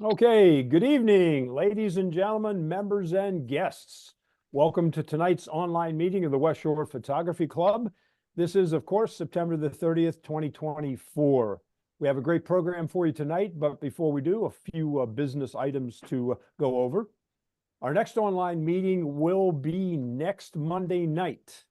Okay, good evening, ladies and gentlemen, members and guests. Welcome to tonight's online meeting of the West Shore Photography Club. This is, of course, September the 30th, 2024. We have a great program for you tonight, but before we do, a few business items to go over. Our next online meeting will be next Monday night.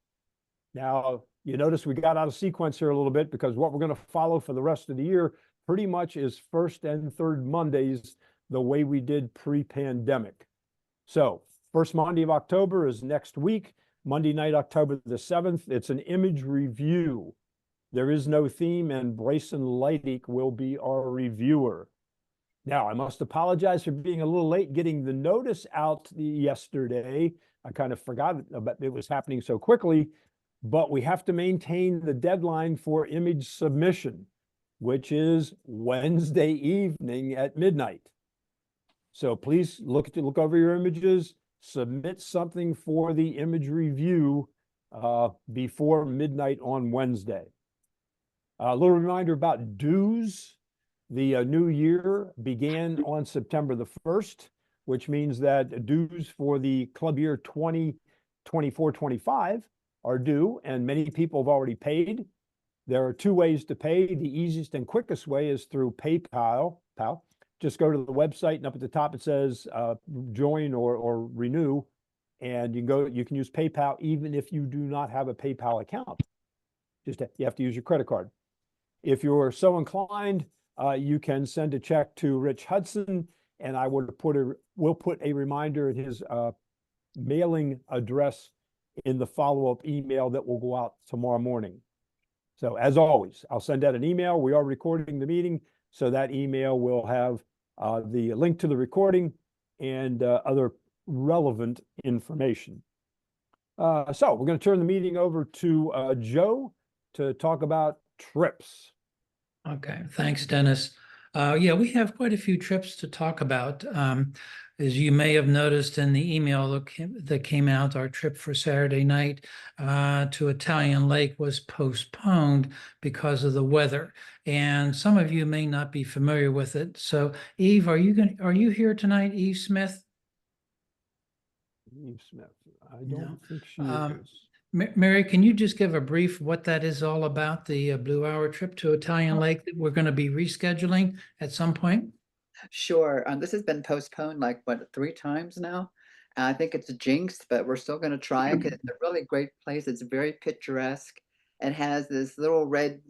Now, you notice we got out of sequence here a little bit because what we're going to follow for the rest of the year pretty much is first and third Mondays, the way we did pre-pandemic. So first Monday of October is next week, Monday night, October the 7th. It's an image review. There is no theme, and Bryson Leidig will be our reviewer. Now, I must apologize for being a little late getting the notice out yesterday. I kind of forgot about it was happening so quickly, but we have to maintain the deadline for image submission, which is Wednesday evening at midnight. So please look over your images, submit something for the image review before midnight on Wednesday. A little reminder about dues. The new year began on September the 1st, which means that dues for the club year 2024-25 are due, and many people have already paid. There are two ways to pay. The easiest and quickest way is through PayPal. Just go to the website, and up at the top it says join or renew, and you can use PayPal even if you do not have a PayPal account. You have to use your credit card. If you're so inclined, you can send a check to Rich Hudson, and I will put a reminder at his mailing address in the follow-up email that will go out tomorrow morning. So as always, I'll send out an email. We are recording the meeting, so that email will have the link to the recording and other relevant information. So we're going to turn the meeting over to Joe to talk about trips. Okay, thanks, Dennis. Yeah, we have quite a few trips to talk about. As you may have noticed in the email that came out, our trip for Saturday night to Italian Lake was postponed because of the weather. And some of you may not be familiar with it. So, Eve, are you here tonight, Eve Smith? Eve Smith, I don't think she is. Mary, can you just give a brief what that is all about, the Blue Hour trip to Italian Lake that we're going to be rescheduling at some point? Sure. This has been postponed like, what, 3 times now? I think it's a jinx, but we're still going to try it because it's a really great place. It's very picturesque. It has this little red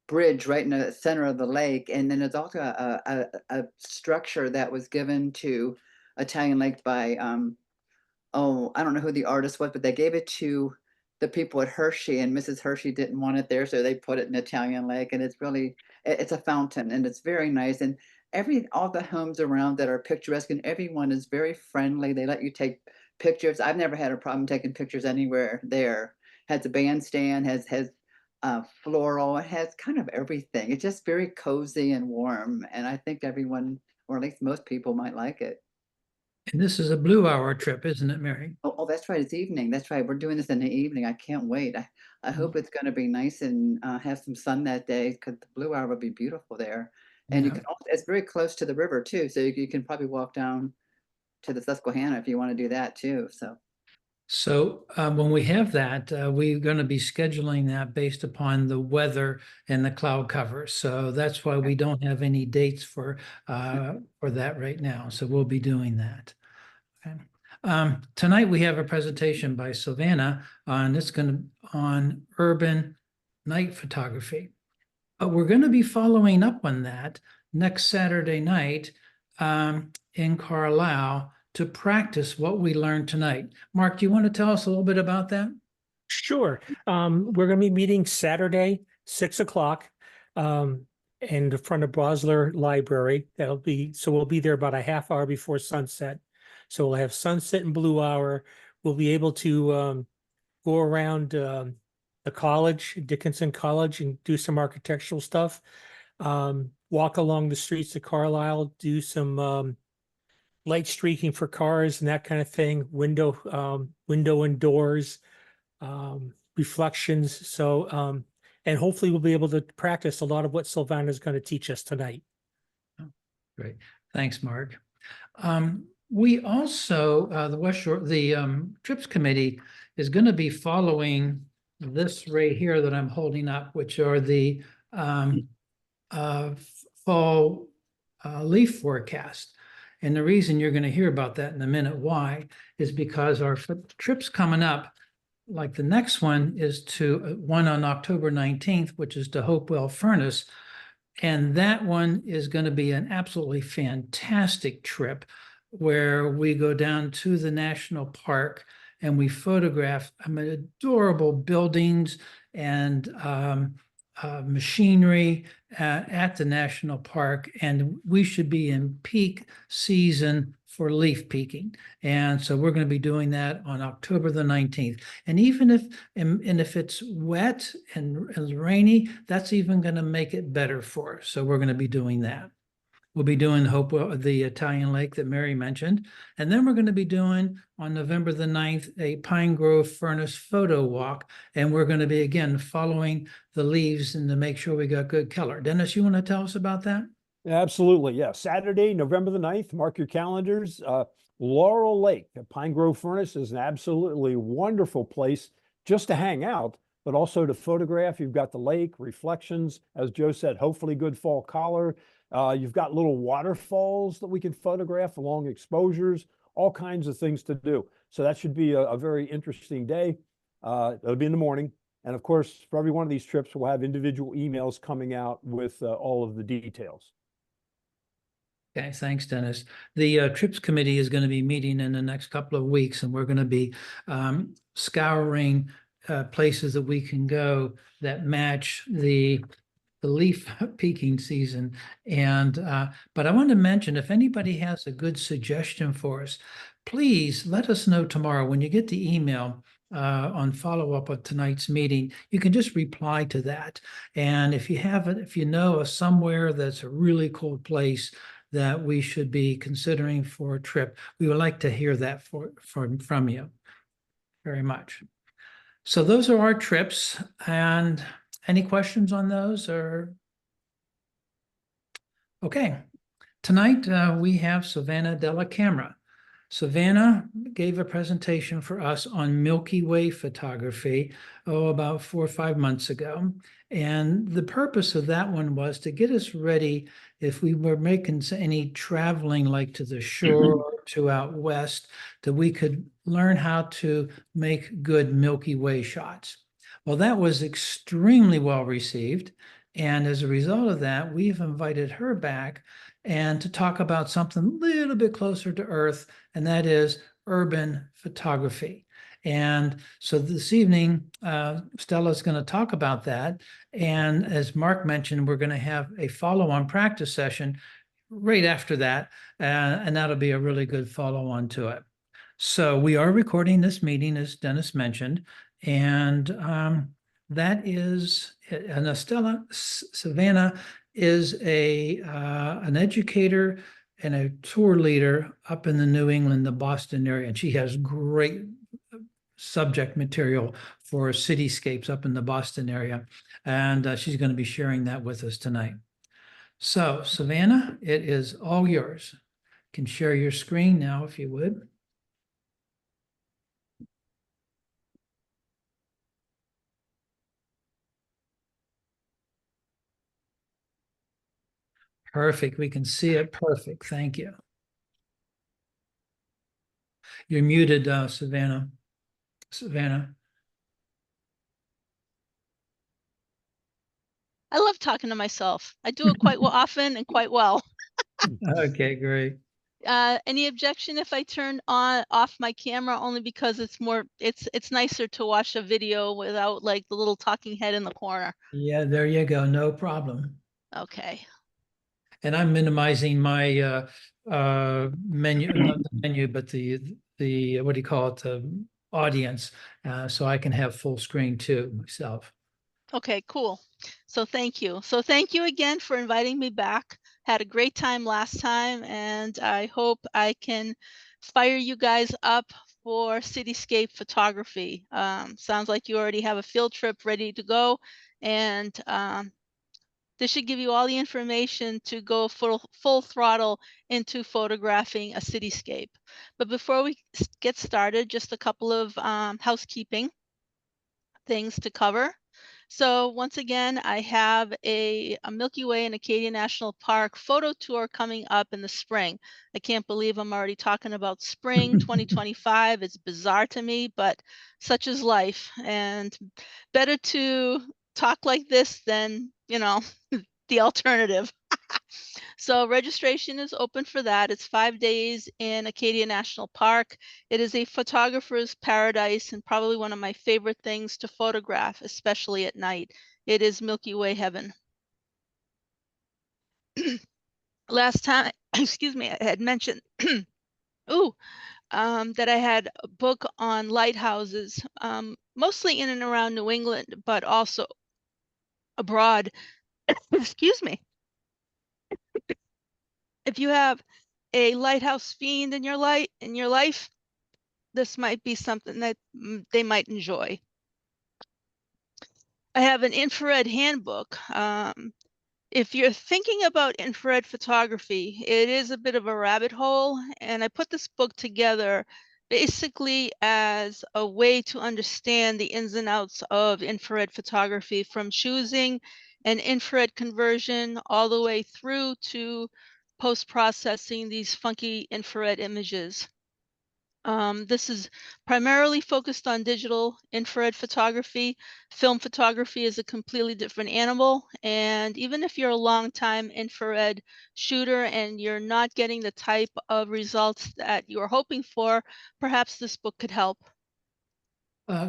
bridge right in the center of the lake. And then there's also a structure that was given to Italian Lake by, I don't know who the artist was, but they gave it to the people at Hershey, and Mrs. Hershey didn't want it there, so they put it in Italian Lake. And it's a fountain, and it's very nice. And all the homes around that are picturesque, and everyone is very friendly. They let you take pictures. I've never had a problem taking pictures anywhere there. Has a bandstand, has floral, it has kind of everything. It's just very cozy and warm, and I think everyone, or at least most people, might like it. And this is a Blue Hour trip, isn't it, Mary? Oh, that's right. It's evening. That's right. We're doing this in the evening. I can't wait. I hope it's going to be nice and have some sun that day, because the Blue Hour will be beautiful there. And you can also, it's very close to the river too, so you can probably walk down to the Susquehanna if you want to do that too. So when we have that, we're going to be scheduling that based upon the weather and the cloud cover. So that's why we don't have any dates for that right now. So we'll be doing that. Okay. Tonight we have a presentation by Silvanna on urban night photography. But we're going to be following up on that next Saturday night in Carlisle to practice what we learned tonight. Mark, do you want to tell us a little bit about that? Sure. We're going to be meeting Saturday, 6 o'clock, in front of Brosler Library. So we'll be there about a half hour before sunset. So we'll have sunset and Blue Hour. We'll be able to go around the college, Dickinson College, and do some architectural stuff. Walk along the streets of Carlisle, do some light streaking for cars and that kind of thing, window and doors, reflections. So and hopefully we'll be able to practice a lot of what Silvanna is going to teach us tonight. Great. Thanks, Mark. We also, the West Shore, the TRIPS committee is going to be following this right here that I'm holding up, which are the fall leaf forecast. And the reason you're going to hear about that in a minute, why, is because our trips coming up, like the next one is to one on October 19th, which is to Hopewell Furnace. And that one is going to be an absolutely fantastic trip where we go down to the national park and we photograph adorable buildings and machinery at the national park. And we should be in peak season for leaf peaking. And so we're going to be doing that on October the 19th. And even if, and if it's wet and rainy, that's even going to make it better for us. So we're going to be doing that. We'll be doing Hopewell, the Italian Lake that Mary mentioned. And then we're going to be doing on November the 9th, a Pine Grove Furnace photo walk. And we're going to be, again, following the leaves and to make sure we got good color. Dennis, you want to tell us about that? Absolutely, yeah. Saturday, November the 9th, mark your calendars. Laurel Lake, the Pine Grove Furnace is an absolutely wonderful place just to hang out, but also to photograph. You've got the lake, reflections, as Joe said, hopefully good fall color. You've got little waterfalls that we can photograph along exposures, all kinds of things to do. So that should be a very interesting day. It'll be in the morning. And of course, for every one of these trips, we'll have individual emails coming out with all of the details. Okay, thanks, Dennis. The TRIPS committee is going to be meeting in the next couple of weeks, and we're going to be scouring places that we can go that match the leaf peaking season. And but I want to mention, if anybody has a good suggestion for us, please let us know tomorrow when you get the email on follow-up of tonight's meeting. You can just reply to that. And if you have it, if you know of somewhere that's a really cool place that we should be considering for a trip, we would like to hear that from you very much. So those are our trips. And any questions on those? Or okay, tonight we have Silvanna Della Camera. Silvanna gave a presentation for us on Milky Way photography, about 4 or 5 months ago. And the purpose of that one was to get us ready if we were making any traveling like to the shore or to out west, that we could learn how to make good Milky Way shots. Well, that was extremely well received. And as a result of that, we've invited her back and to talk about something a little bit closer to Earth, and that is urban photography. And so this evening, Stella's going to talk about that. And as Mark mentioned, we're going to have a follow-on practice session right after that, and that'll be a really good follow-on to it. So we are recording this meeting, as Dennis mentioned, and that is, and Silvanna is an educator and a tour leader up in the New England, the Boston area, and she has great subject material for cityscapes up in the Boston area, and she's going to be sharing that with us tonight. So, Silvanna, it is all yours. You can share your screen now if you would. Perfect. We can see it. Perfect. Thank you. You're muted, Silvanna. Silvanna. I love talking to myself. I do it quite well, often and quite well. Okay, great. Any objection if I turn off my camera, only because it's nicer to watch a video without like the little talking head in the corner. Yeah, there you go. No problem. Okay. And I'm minimizing my menu, not the menu, but the what do you call it, the audience, so I can have full screen too myself. Okay, cool. So thank you. So thank you again for inviting me back. Had a great time last time, and I hope I can fire you guys up for cityscape photography. Sounds like you already have a field trip ready to go, And this should give you all the information to go full throttle into photographing a cityscape. But before we get started, just a couple of housekeeping things to cover. So once again, I have a Milky Way and Acadia National Park photo tour coming up in the spring. I can't believe I'm already talking about spring 2025. It's bizarre to me, but such is life. And better to talk like this than, you know, the alternative. So registration is open for that. It's 5 days in Acadia National Park. It is a photographer's paradise and probably one of my favorite things to photograph, especially at night. It is Milky Way heaven. Last time, excuse me, I had mentioned that I had a book on lighthouses, mostly in and around New England, but also abroad. Excuse me. If you have a lighthouse fiend in your life, this might be something that they might enjoy. I have an infrared handbook. If you're thinking about infrared photography, it is a bit of a rabbit hole, and I put this book together basically as a way to understand the ins and outs of infrared photography, from choosing an infrared conversion all the way through to post-processing these funky infrared images. This is primarily focused on digital infrared photography. Film photography is a completely different animal. And even if you're a long-time infrared shooter and you're not getting the type of results that you're hoping for, perhaps this book could help.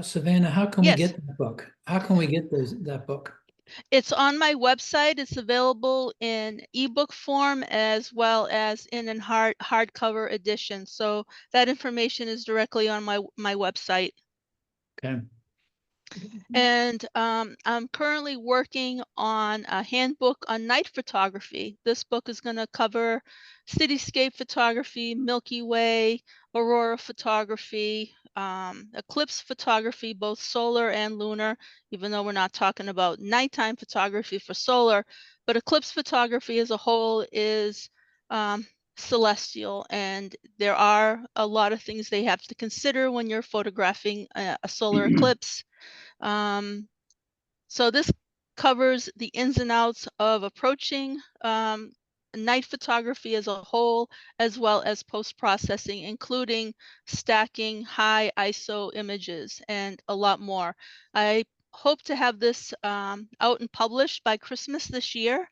Silvanna, how can we Yes. get that book? How can we get that book? It's on my website. It's available in ebook form as well as in a hardcover edition. So that information is directly on my website. Okay. And I'm currently working on a handbook on night photography. This book is going to cover cityscape photography, Milky Way, aurora photography, eclipse photography, both solar and lunar, even though we're not talking about nighttime photography for solar, but eclipse photography as a whole is celestial, and there are a lot of things they have to consider when you're photographing a solar eclipse. So this covers the ins and outs of approaching night photography as a whole, as well as post-processing, including stacking high ISO images and a lot more. I hope to have this out and published by Christmas this year.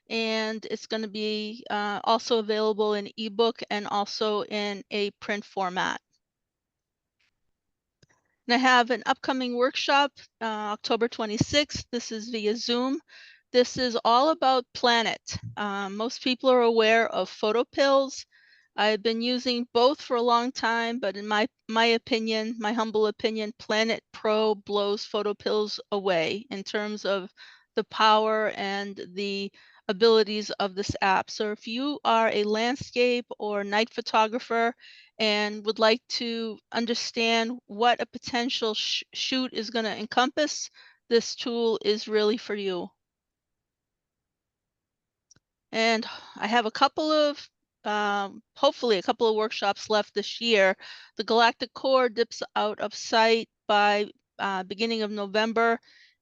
And it's going to be also available in ebook and also in a print format. And I have an upcoming workshop, October 26th. This is via Zoom. This is all about Planet. Most people are aware of photo pills. I've been using both for a long time, but in my opinion, my humble opinion, Planet Pro blows photo pills away in terms of the power and the abilities of this app. So if you are a landscape or night photographer and would like to understand what a potential shoot is going to encompass, this tool is really for you. And I have a couple of, hopefully a couple of workshops left this year. The Galactic Core dips out of sight by beginning of November.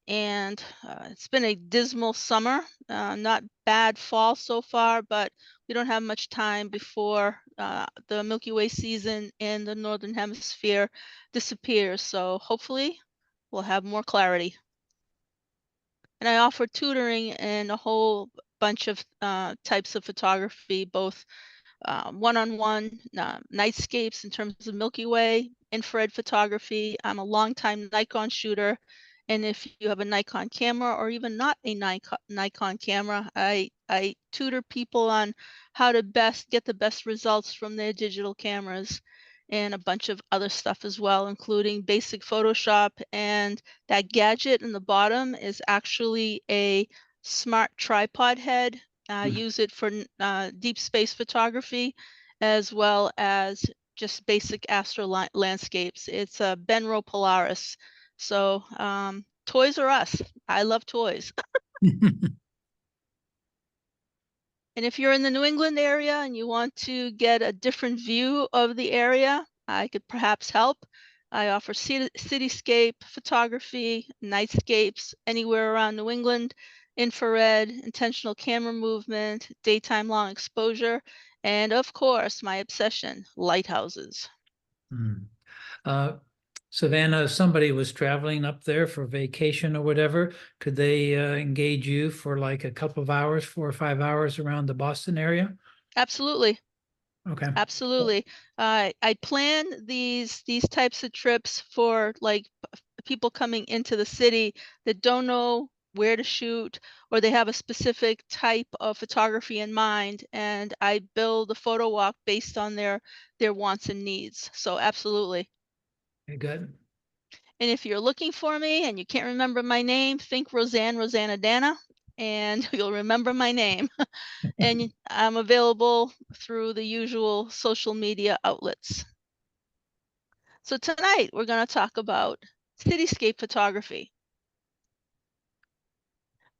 And it's been a dismal summer, not bad fall so far, but we don't have much time before the Milky Way season in the Northern Hemisphere disappears. So hopefully we'll have more clarity. And I offer tutoring in a whole bunch of types of photography, both one-on-one nightscapes in terms of Milky Way, infrared photography. I'm a longtime Nikon shooter. And if you have a Nikon camera or even not a Nikon camera, I tutor people on how to get the best results from their digital cameras, and a bunch of other stuff as well, including basic Photoshop. And that gadget in the bottom is actually a smart tripod head. Use it for deep space photography, as well as just basic astro landscapes. It's a Benro Polaris. So Toys R Us. I love toys. And if you're in the New England area and you want to get a different view of the area, I could perhaps help. I offer cityscape photography, nightscapes anywhere around New England, infrared, intentional camera movement, daytime long exposure, and of course, my obsession, lighthouses. Savannah, if somebody was traveling up there for vacation or whatever, could they engage you for like a couple of hours, 4 or 5 hours around the Boston area? Absolutely. Okay. Absolutely. I plan these types of trips for like people coming into the city that don't know where to shoot, or they have a specific type of photography in mind, and I build a photo walk based on their wants and needs. So absolutely. Okay, good. And if you're looking for me and you can't remember my name, think Rosanna Dana, and you'll remember my name. And I'm available through the usual social media outlets. So tonight we're going to talk about cityscape photography.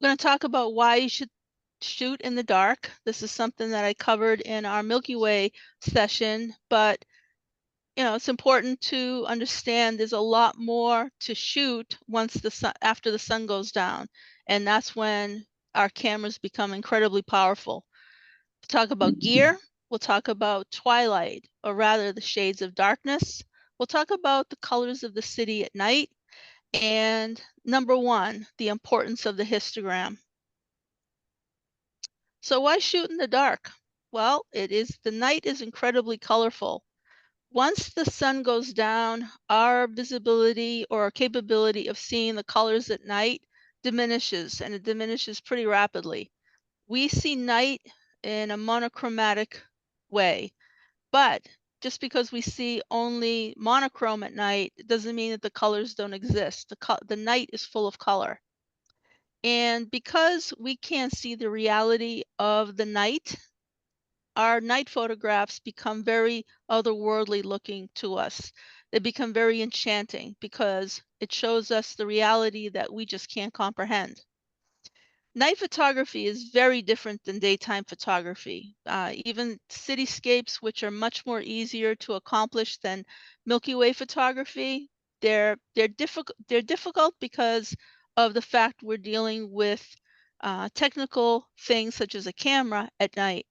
We're going to talk about why you should shoot in the dark. This is something that I covered in our Milky Way session, but you know, it's important to understand there's a lot more to shoot once the sun, after the sun goes down, and that's when our cameras become incredibly powerful. We'll talk about gear. We'll talk about twilight, or rather the shades of darkness. We'll talk about the colors of the city at night. And number one, the importance of the histogram. So why shoot in the dark? Well, the night is incredibly colorful. Once the sun goes down, our visibility or our capability of seeing the colors at night diminishes, and it diminishes pretty rapidly. We see night in a monochromatic way, but just because we see only monochrome at night, it doesn't mean that the colors don't exist. The night is full of color. And because we can't see the reality of the night, our night photographs become very otherworldly looking to us. They become very enchanting because it shows us the reality that we just can't comprehend. Night photography is very different than daytime photography. Even cityscapes, which are much more easier to accomplish than Milky Way photography, they're difficult. They're difficult because of the fact we're dealing with technical things such as a camera at night.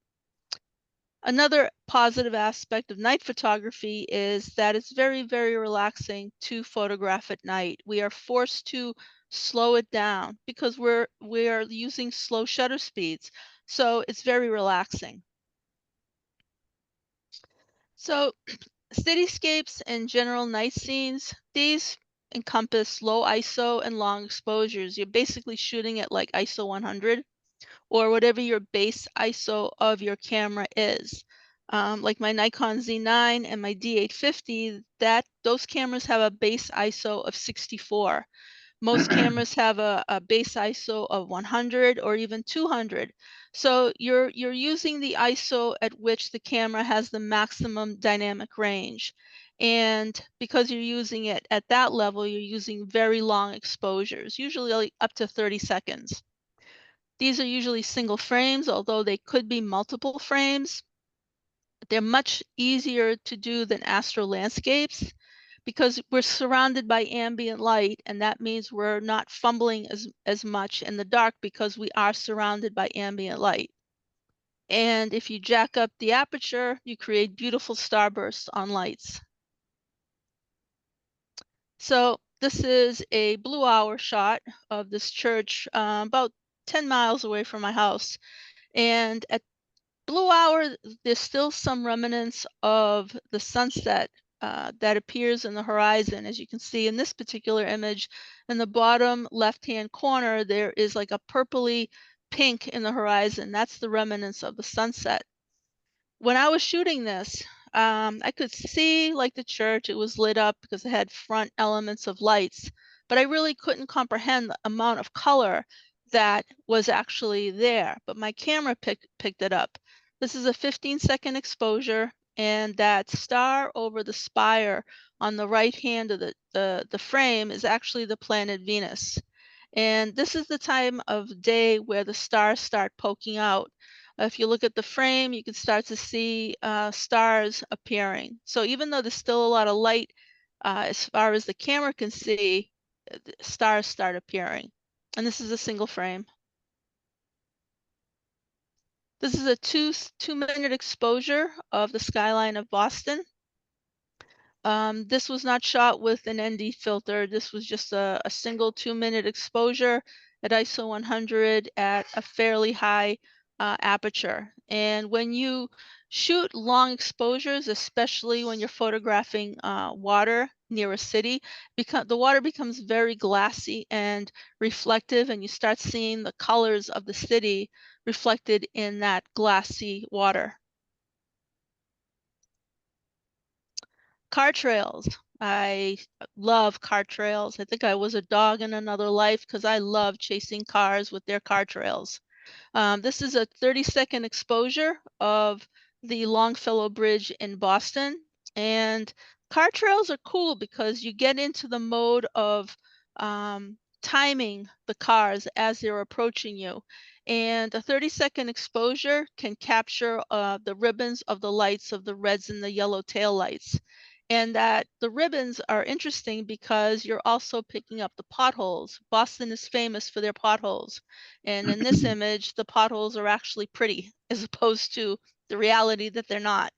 Another positive aspect of night photography is that it's very, very relaxing to photograph at night. We are forced to slow it down because we are using slow shutter speeds. So it's very relaxing. So cityscapes and general night scenes, these encompass low ISO and long exposures. You're basically shooting at like ISO 100 or whatever your base ISO of your camera is. Like my Nikon Z9 and my D850, those cameras have a base ISO of 64. Most cameras have a base ISO of 100 or even 200. So you're using the ISO at which the camera has the maximum dynamic range. And because you're using it at that level, you're using very long exposures, usually like up to 30 seconds. These are usually single frames, although they could be multiple frames. They're much easier to do than astro landscapes because we're surrounded by ambient light, and that means we're not fumbling as much in the dark because we are surrounded by ambient light. And if you jack up the aperture, you create beautiful starbursts on lights. So this is a blue hour shot of this church about 10 miles away from my house. And at blue hour, there's still some remnants of the sunset that appears in the horizon. As you can see in this particular image, in the bottom left-hand corner, there is like a purpley pink in the horizon. That's the remnants of the sunset. When I was shooting this, I could see like the church, it was lit up because it had front elements of lights, but I really couldn't comprehend the amount of color that was actually there, but my camera picked it up. This is a 15-second exposure, and that star over the spire on the right hand of the frame is actually the planet Venus. And this is the time of day where the stars start poking out. If you look at the frame, you can start to see stars appearing. So even though there's still a lot of light, as far as the camera can see, the stars start appearing. And this is a single frame. This is a two-minute exposure of the skyline of Boston. This was not shot with an ND filter. This was just a single 2-minute exposure at ISO 100 at a fairly high aperture. And when you shoot long exposures, especially when you're photographing water near a city, the water becomes very glassy and reflective, and you start seeing the colors of the city reflected in that glassy water. Car trails. I love car trails. I think I was a dog in another life because I love chasing cars with their car trails. This is a 30-second exposure of the Longfellow Bridge in Boston. And car trails are cool because you get into the mode of timing the cars as they're approaching you. And a 30-second exposure can capture the ribbons of the lights of the reds and the yellow tail lights. And that the ribbons are interesting because you're also picking up the potholes. Boston is famous for their potholes. And in this image, the potholes are actually pretty as opposed to the reality that they're not.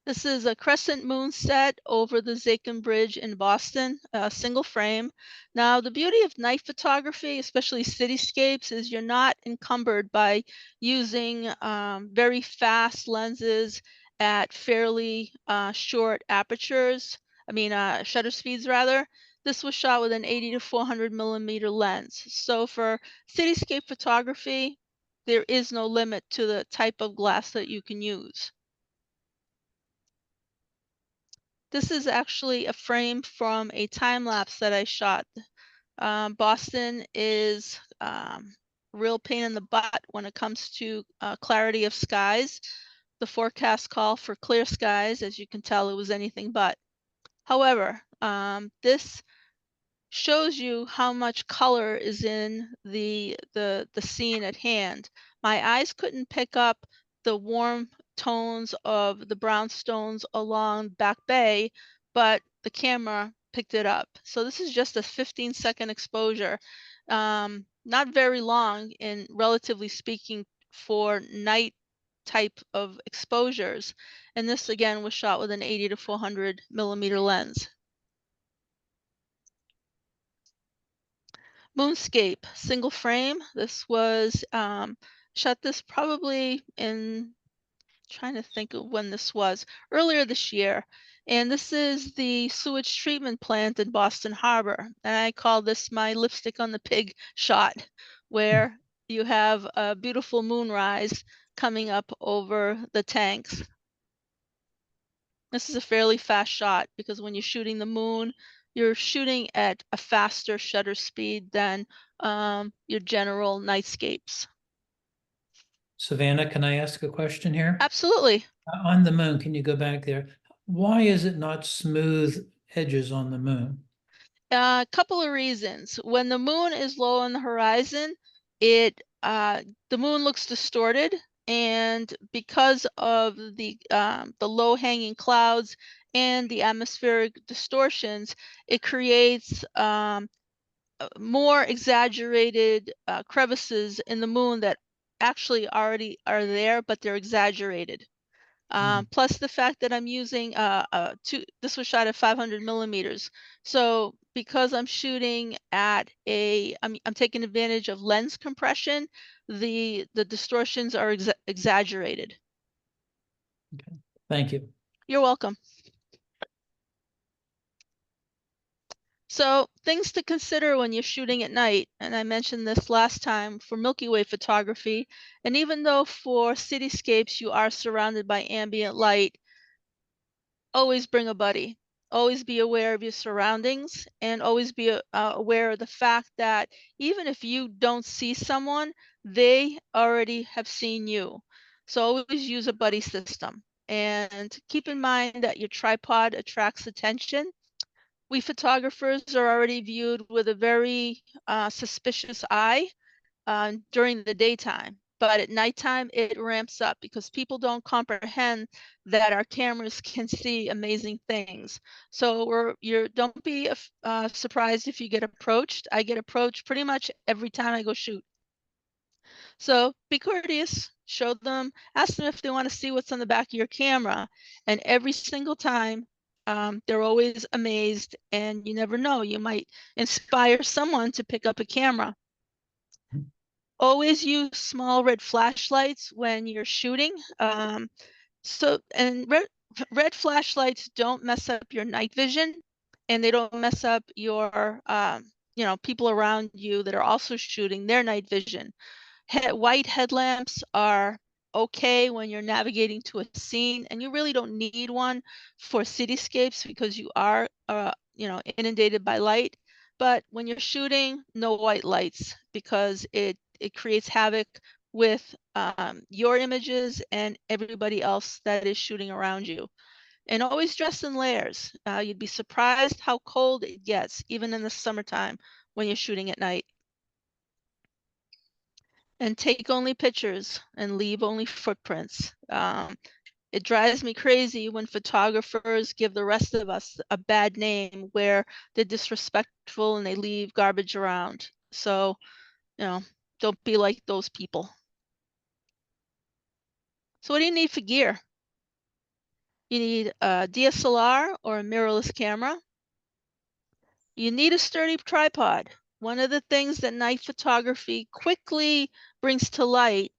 This is a crescent moon set over the Zakin Bridge in Boston, a single frame. Now, the beauty of night photography, especially cityscapes, is you're not encumbered by using very fast lenses at fairly short apertures. Shutter speeds rather. This was shot with an 80 to 400 millimeter lens. So for cityscape photography, there is no limit to the type of glass that you can use. This is actually a frame from a time lapse that I shot. Boston is real pain in the butt when it comes to clarity of skies. The forecast call for clear skies, as you can tell, it was anything but. However, this shows you how much color is in the scene at hand. My eyes couldn't pick up the warm tones of the brownstones along Back Bay, but the camera picked it up. So this is just a 15-second exposure. Not very long in, relatively speaking, for night type of exposures. And this again was shot with an 80 to 400 millimeter lens. Moonscape, single frame. This was shot this probably in, trying to think of when this was, earlier this year. And this is the sewage treatment plant in Boston Harbor. And I call this my lipstick on the pig shot, where you have a beautiful moonrise coming up over the tanks. This is a fairly fast shot because when you're shooting the moon, you're shooting at a faster shutter speed than your general nightscapes. Savannah, can I ask a question here? Absolutely. On the moon, can you go back there? Why is it not smooth edges on the moon? A couple of reasons. When the moon is low on the horizon, the moon looks distorted, and because of the low hanging clouds and the atmospheric distortions, it creates more exaggerated crevices in the moon that actually already are there, but they're exaggerated. Plus the fact that I'm using this was shot at 500 millimeters. So because I'm shooting at I'm taking advantage of lens compression, the distortions are exaggerated. Okay. Thank you. You're welcome. So things to consider when you're shooting at night, and I mentioned this last time for Milky Way photography, and even though for cityscapes you are surrounded by ambient light, always bring a buddy. Always be aware of your surroundings, and always be aware of the fact that even if you don't see someone, they already have seen you. So always use a buddy system, and keep in mind that your tripod attracts attention. we photographers are already viewed with a very suspicious eye during the daytime. But at nighttime, it ramps up because people don't comprehend that our cameras can see amazing things. So don't be surprised if you get approached. I get approached pretty much every time I go shoot. So be courteous, show them, ask them if they want to see what's on the back of your camera. And every single time, they're always amazed, and you never know, you might inspire someone to pick up a camera. Always use small red flashlights when you're shooting. And red flashlights don't mess up your night vision, and they don't mess up your people around you that are also shooting their night vision. White headlamps are okay when you're navigating to a scene, and you really don't need one for cityscapes because you are inundated by light. But when you're shooting, no white lights, because it creates havoc with your images and everybody else that is shooting around you. And always dress in layers. You'd be surprised how cold it gets, even in the summertime when you're shooting at night. And take only pictures and leave only footprints. It drives me crazy when photographers give the rest of us a bad name where they're disrespectful and they leave garbage around. So, don't be like those people. So what do you need for gear? You need a DSLR or a mirrorless camera. You need a sturdy tripod. One of the things that night photography quickly brings to light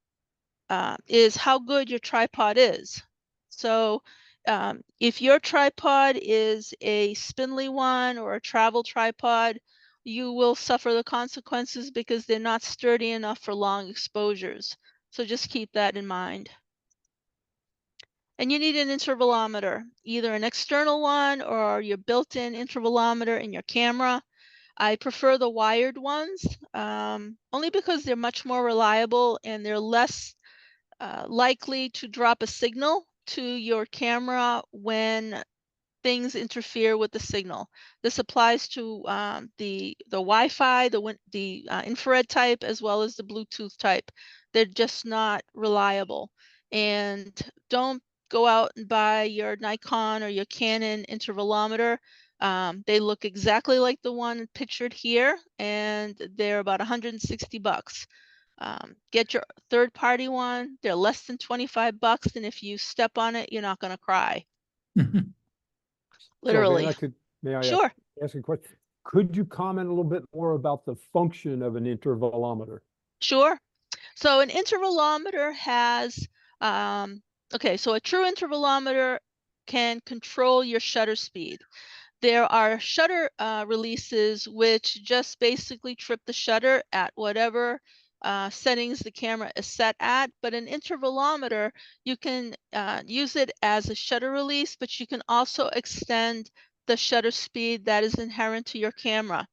is how good your tripod is. So if your tripod is a spindly one or a travel tripod, you will suffer the consequences because they're not sturdy enough for long exposures. So just keep that in mind. And you need an intervalometer, either an external one or your built-in intervalometer in your camera. I prefer the wired ones, only because they're much more reliable and they're less likely to drop a signal to your camera when things interfere with the signal. This applies to the Wi-Fi, the infrared type, as well as the Bluetooth type. They're just not reliable. And don't go out and buy your Nikon or your Canon intervalometer. They look exactly like the one pictured here, and they're about $160. Get your third-party one. They're less than $25, and if you step on it, you're not going to cry. Literally. May I Sure. ask a question? Could you comment a little bit more about the function of an intervalometer? Sure. So an intervalometer has, so a true intervalometer can control your shutter speed. There are shutter releases which just basically trip the shutter at whatever settings the camera is set at. But an intervalometer, you can use it as a shutter release, but you can also extend the shutter speed that is inherent to your camera.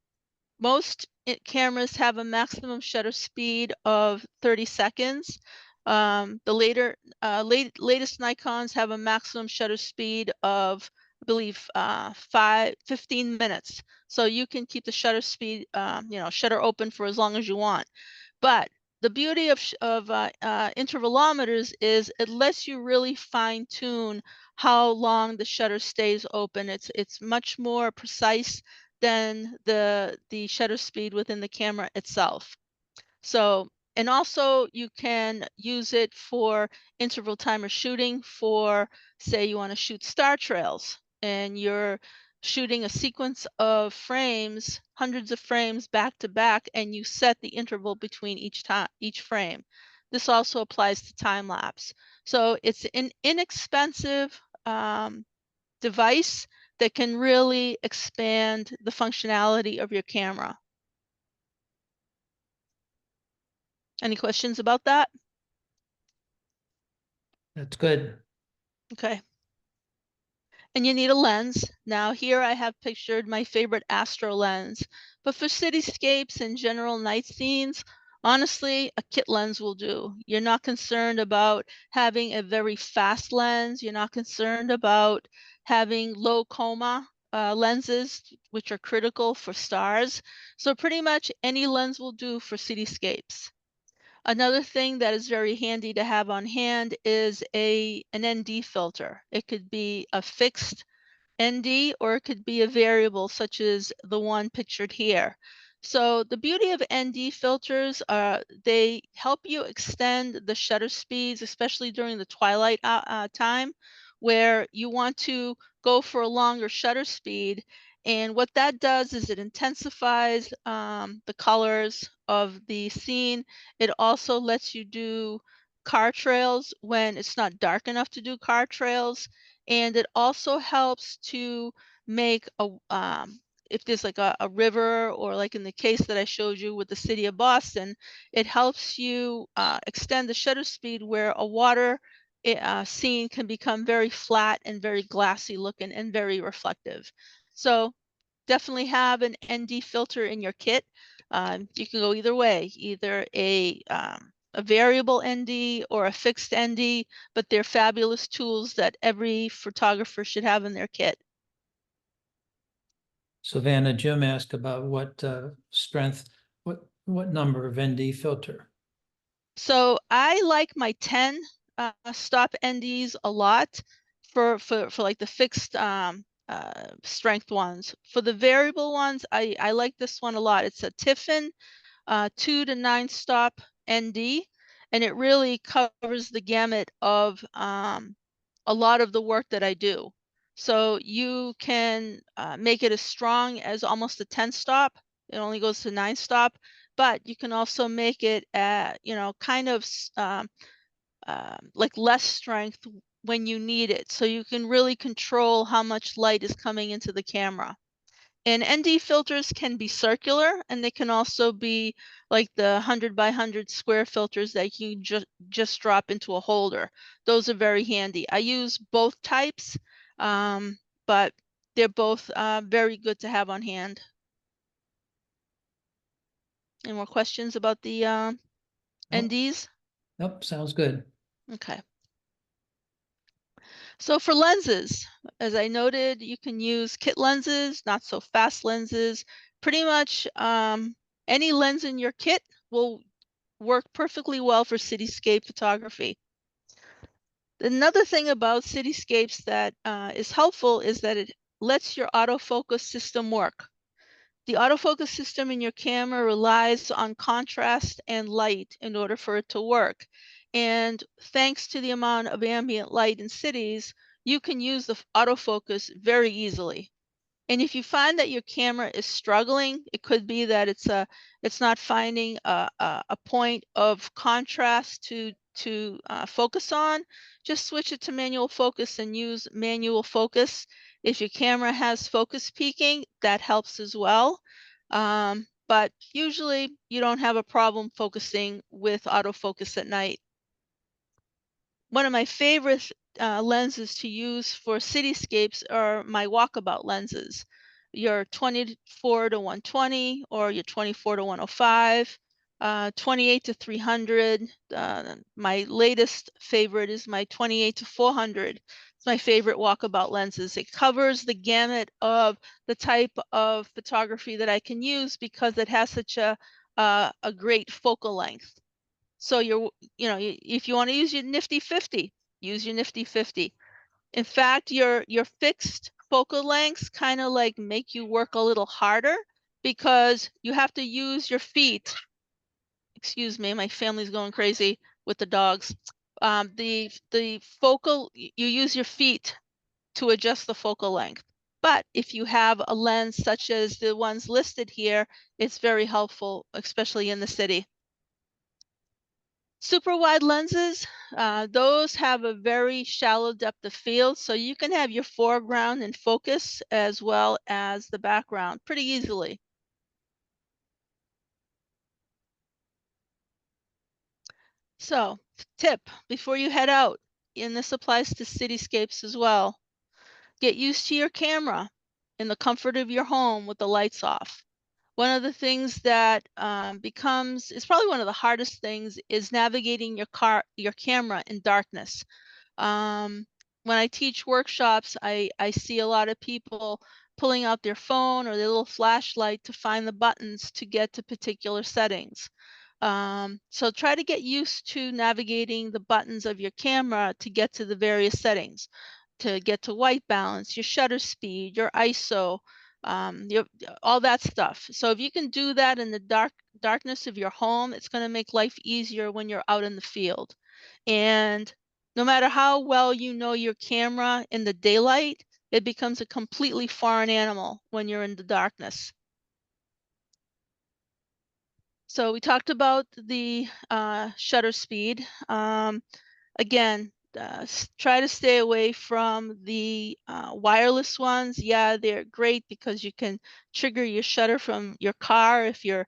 Most cameras have a maximum shutter speed of 30 seconds. The latest Nikons have a maximum shutter speed of, I believe, 15 minutes. So you can keep the shutter speed, shutter open for as long as you want. But the beauty of intervalometers is it lets you really fine tune how long the shutter stays open. It's much more precise than the shutter speed within the camera itself. So, and also you can use it for interval timer shooting for, say you want to shoot star trails and you're shooting a sequence of frames, hundreds of frames back to back, and you set the interval between each frame. This also applies to time lapse. So it's an inexpensive device that can really expand the functionality of your camera. Any questions about that? That's good. Okay. And you need a lens. Now here I have pictured my favorite Astro lens, but for cityscapes and general night scenes, honestly, a kit lens will do. You're not concerned about having a very fast lens. You're not concerned about having low coma. lenses, which are critical for stars. So pretty much any lens will do for cityscapes. Another thing that is very handy to have on hand is an ND filter. It could be a fixed ND, or it could be a variable such as the one pictured here. So the beauty of ND filters are they help you extend the shutter speeds, especially during the twilight time, where you want to go for a longer shutter speed. And what that does is it intensifies the colors of the scene. It also lets you do car trails when it's not dark enough to do car trails. And it also helps to make if there's like a river, or like in the case that I showed you with the city of Boston, it helps you extend the shutter speed where a water scene can become very flat and very glassy looking and very reflective. So definitely have an ND filter in your kit. You can go either way, either a variable ND or a fixed ND, but they're fabulous tools that every photographer should have in their kit. Silvanna, Jim asked about what strength, what number of ND filter? So I like my 10 stop NDs a lot for like the fixed strength ones. For the variable ones, I like this one a lot. It's a Tiffin 2 to 9 stop ND, and it really covers the gamut of a lot of the work that I do. So you can make it as strong as almost a 10 stop. It only goes to 9 stop, but you can also make it at, kind of like less strength when you need it. So you can really control how much light is coming into the camera. And ND filters can be circular, and they can also be like the 100 by 100 square filters that you just drop into a holder. Those are very handy. I use both types, but they're both very good to have on hand. Any more questions about the NDs? Nope, sounds good. Okay. So for lenses, as I noted, you can use kit lenses, not so fast lenses. Pretty much any lens in your kit will work perfectly well for cityscape photography. Another thing about cityscapes that is helpful is that it lets your autofocus system work. The autofocus system in your camera relies on contrast and light in order for it to work. And thanks to the amount of ambient light in cities, you can use the autofocus very easily. And if you find that your camera is struggling, it could be that it's not finding a point of contrast to focus on. Just switch it to manual focus and use manual focus. If your camera has focus peaking, that helps as well. But usually you don't have a problem focusing with autofocus at night. One of my favorite lenses to use for cityscapes are my walkabout lenses. Your 24 to 120 or your 24 to 105, 28 to 300. My latest favorite is my 28 to 400. It's my favorite walkabout lenses. It covers the gamut of the type of photography that I can use because it has such a great focal length. So if you want to use your nifty 50, use your nifty 50. In fact, your fixed focal lengths kind of like make you work a little harder because you have to use your feet. Excuse me, my family's going crazy with the dogs. The focal, you use your feet to adjust the focal length. But if you have a lens such as the ones listed here, it's very helpful, especially in the city. Super wide lenses, those have a very shallow depth of field, so you can have your foreground in focus as well as the background pretty easily. So, tip before you head out, and this applies to cityscapes as well, get used to your camera in the comfort of your home with the lights off. One of the things that is probably one of the hardest things is navigating your camera in darkness. When I teach workshops, I see a lot of people pulling out their phone or their little flashlight to find the buttons to get to particular settings. So try to get used to navigating the buttons of your camera to get to the various settings, to get to white balance, your shutter speed, your ISO, all that stuff. So if you can do that in the darkness of your home, it's going to make life easier when you're out in the field. And no matter how well you know your camera in the daylight, it becomes a completely foreign animal when you're in the darkness. So we talked about the shutter speed. Again, try to stay away from the wireless ones. Yeah, they're great because you can trigger your shutter from your car if you're,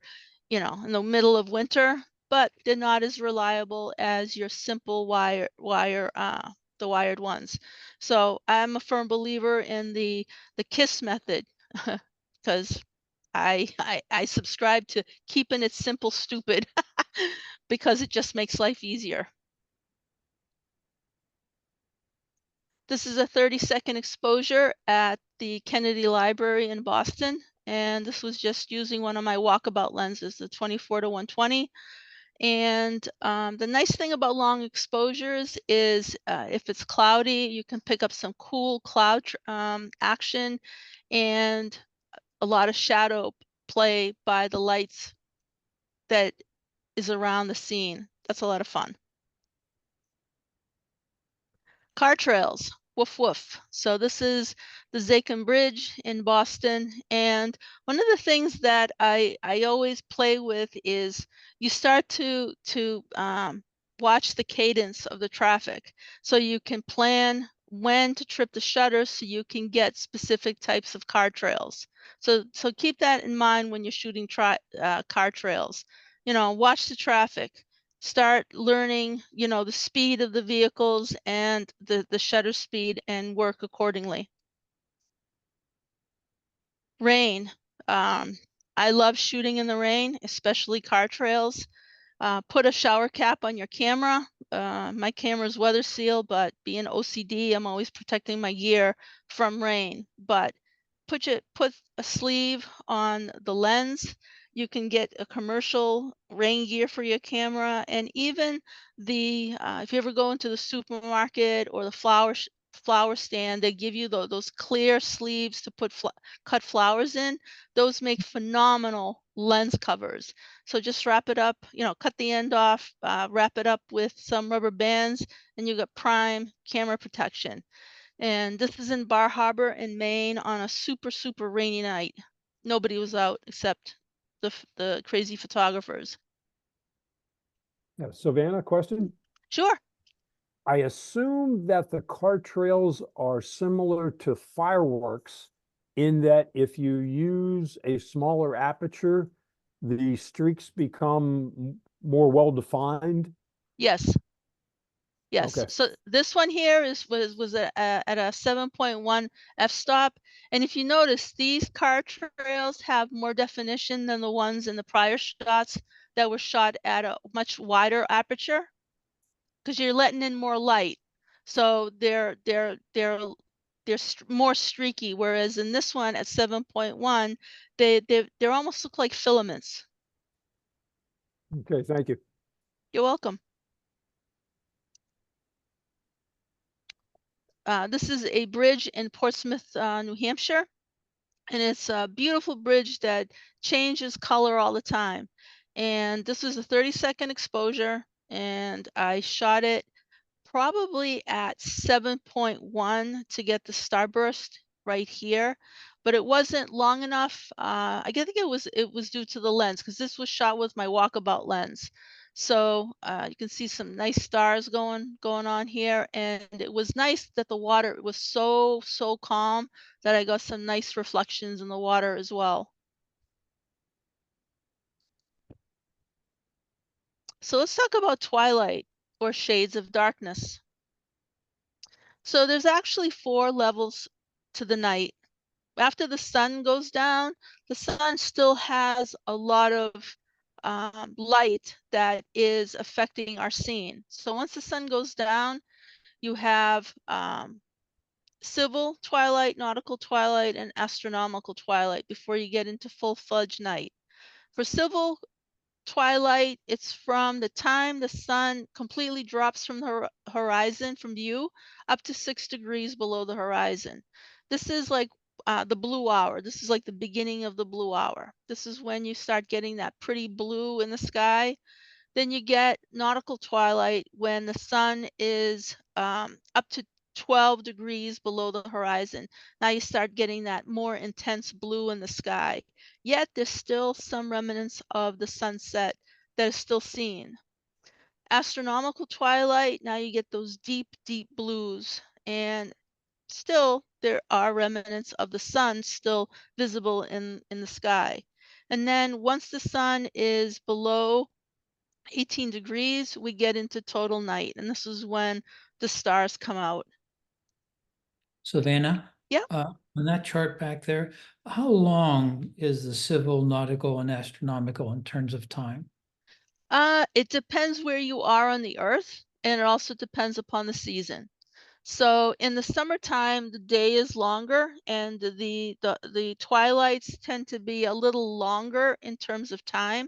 in the middle of winter, but they're not as reliable as your simple the wired ones. So I'm a firm believer in the KISS method because I subscribe to keeping it simple, stupid, because it just makes life easier. This is a 30-second exposure at the Kennedy Library in Boston, and this was just using one of my walkabout lenses, the 24-120. And the nice thing about long exposures is if it's cloudy, you can pick up some cool cloud action and a lot of shadow play by the lights that is around the scene. That's a lot of fun. Car trails, woof woof. So this is the Zachem Bridge in Boston. And one of the things that I always play with is you start to watch the cadence of the traffic. So you can plan when to trip the shutter so you can get specific types of car trails. So keep that in mind when you're shooting car trails. Watch the traffic. Start learning, the speed of the vehicles and the shutter speed and work accordingly. Rain. I love shooting in the rain, especially car trails. Put a shower cap on your camera. My camera's weather sealed, but being OCD, I'm always protecting my gear from rain. But put a sleeve on the lens. You can get a commercial rain gear for your camera, and even if you ever go into the supermarket or the flower stand, they give you those clear sleeves to put cut flowers in. Those make phenomenal lens covers. So just wrap it up, cut the end off, wrap it up with some rubber bands, and you got prime camera protection. And this is in Bar Harbor in Maine on a super, super rainy night. Nobody was out except the crazy photographers. Yeah, Silvanna, question? Sure. I assume that the car trails are similar to fireworks in that if you use a smaller aperture, the streaks become more well-defined. Yes. Yes. Okay. So this one here was at a 7.1 f-stop. And if you notice, these car trails have more definition than the ones in the prior shots that were shot at a much wider aperture, because you're letting in more light. So they're more streaky, whereas in this one at 7.1, they almost look like filaments. Okay, thank you. You're welcome. This is a bridge in Portsmouth, New Hampshire, and it's a beautiful bridge that changes color all the time. And this is a 30-second exposure, and I shot it probably at 7.1 to get the starburst right here, but it wasn't long enough. I think it was due to the lens, because this was shot with my walkabout lens. So you can see some nice stars going on here, and it was nice that the water was so calm that I got some nice reflections in the water as well. So let's talk about twilight, or shades of darkness. So there's actually 4 levels to the night. After the sun goes down, the sun still has a lot of light that is affecting our scene. So once the sun goes down, you have civil twilight, nautical twilight, and astronomical twilight before you get into full-fledged night. For civil twilight, it's from the time the sun completely drops from the horizon from view up to 6 degrees below the horizon. This is like the blue hour. This is like the beginning of the blue hour. This is when you start getting that pretty blue in the sky. Then you get nautical twilight when the sun is up to 12 degrees below the horizon. Now you start getting that more intense blue in the sky. Yet there's still some remnants of the sunset that is still seen. Astronomical twilight, now you get those deep, deep blues. And still there are remnants of the sun still visible in the sky. And then once the sun is below 18 degrees, we get into total night. And this is when the stars come out. Savannah? Yeah. On that chart back there, how long is the civil, nautical, and astronomical in terms of time? It depends where you are on the earth, and it also depends upon the season. So in the summertime, the day is longer, and the twilights tend to be a little longer in terms of time,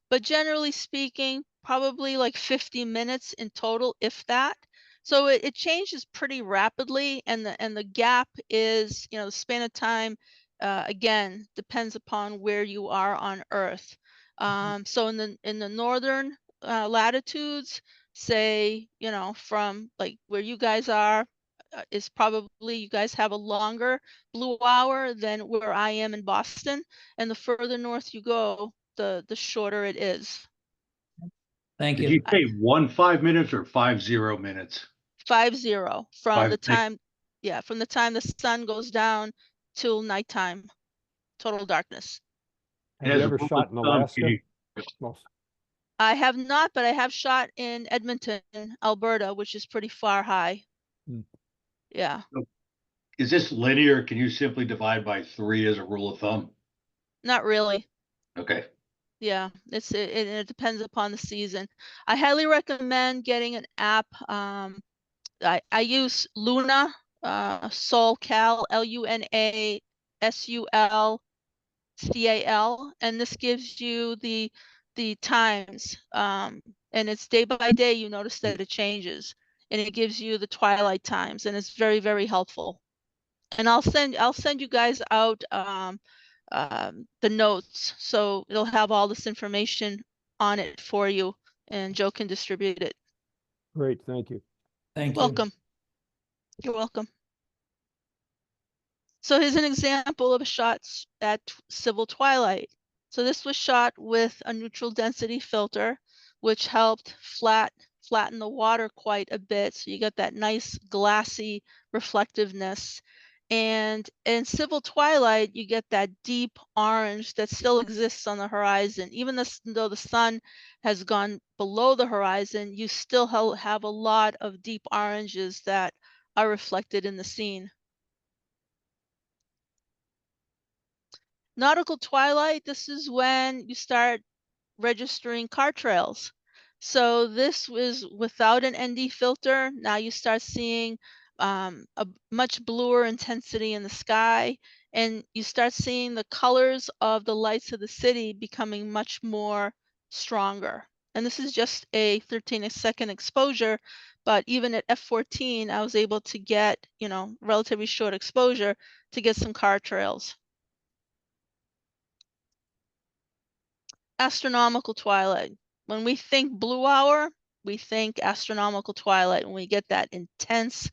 but generally speaking, probably like 50 minutes in total, if that. So it changes pretty rapidly, and the gap is, you know, the span of time, again, depends upon where you are on Earth. So in the northern latitudes, say, you know, from like where you guys are, is probably you guys have a longer blue hour than where I am in Boston, and the further north you go, the shorter it is. Thank Did you. you say 5 minutes or 50 minutes? 50 from the Thank time, yeah, from the time the sun goes down till nighttime, total darkness. Have you As a ever rule shot of in thumb, Alaska? can Most. I have not, but I have shot in Edmonton, Alberta, which is pretty far high. Hmm. Yeah, is this linear? Can you simply divide by 3 as a rule of thumb? not really. Okay. Yeah, it depends upon the season. I highly recommend getting an app. I use Luna, SolCal, LUNASULCAL, and this gives you the times. And it's day by day. You notice that it changes, and it gives you the twilight times, and it's very, very helpful. And I'll send you guys out the notes, so it'll have all this information on it for you, and Joe can distribute it. Great, thank you. Thank you. Welcome. You're welcome. So here's an example of a shot at civil twilight. So this was shot with a neutral density filter, which helped flatten the water quite a bit. So you got that nice glassy reflectiveness. And in civil twilight, you get that deep orange that still exists on the horizon. Even though the sun has gone below the horizon, you still have a lot of deep oranges that are reflected in the scene. Nautical twilight, this is when you start registering car trails. So this was without an ND filter. Now you start seeing a much bluer intensity in the sky, and you start seeing the colors of the lights of the city becoming much more stronger. And this is just a 13-second exposure, but even at f14, I was able to get, you know, relatively short exposure to get some car trails. Astronomical twilight. When we think blue hour, we think astronomical twilight, when we get that intense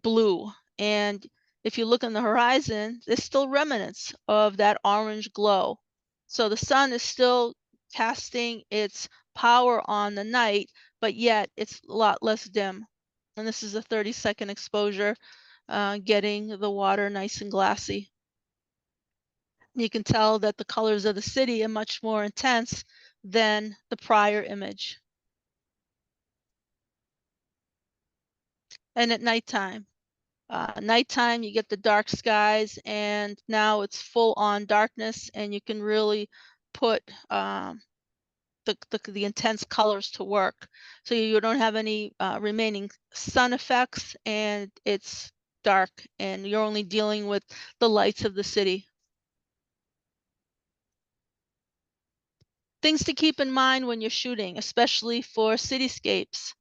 blue. And if you look on the horizon, there's still remnants of that orange glow. So the sun is still casting its power on the night, but yet it's a lot less dim. And this is a 30-second exposure, getting the water nice and glassy. You can tell that the colors of the city are much more intense than the prior image. And at nighttime, you get the dark skies, and now it's full on darkness, and you can really put the intense colors to work. So you don't have any remaining sun effects, and dark and you're only dealing with the lights of the city. Things to keep in mind when you're shooting, especially for cityscapes.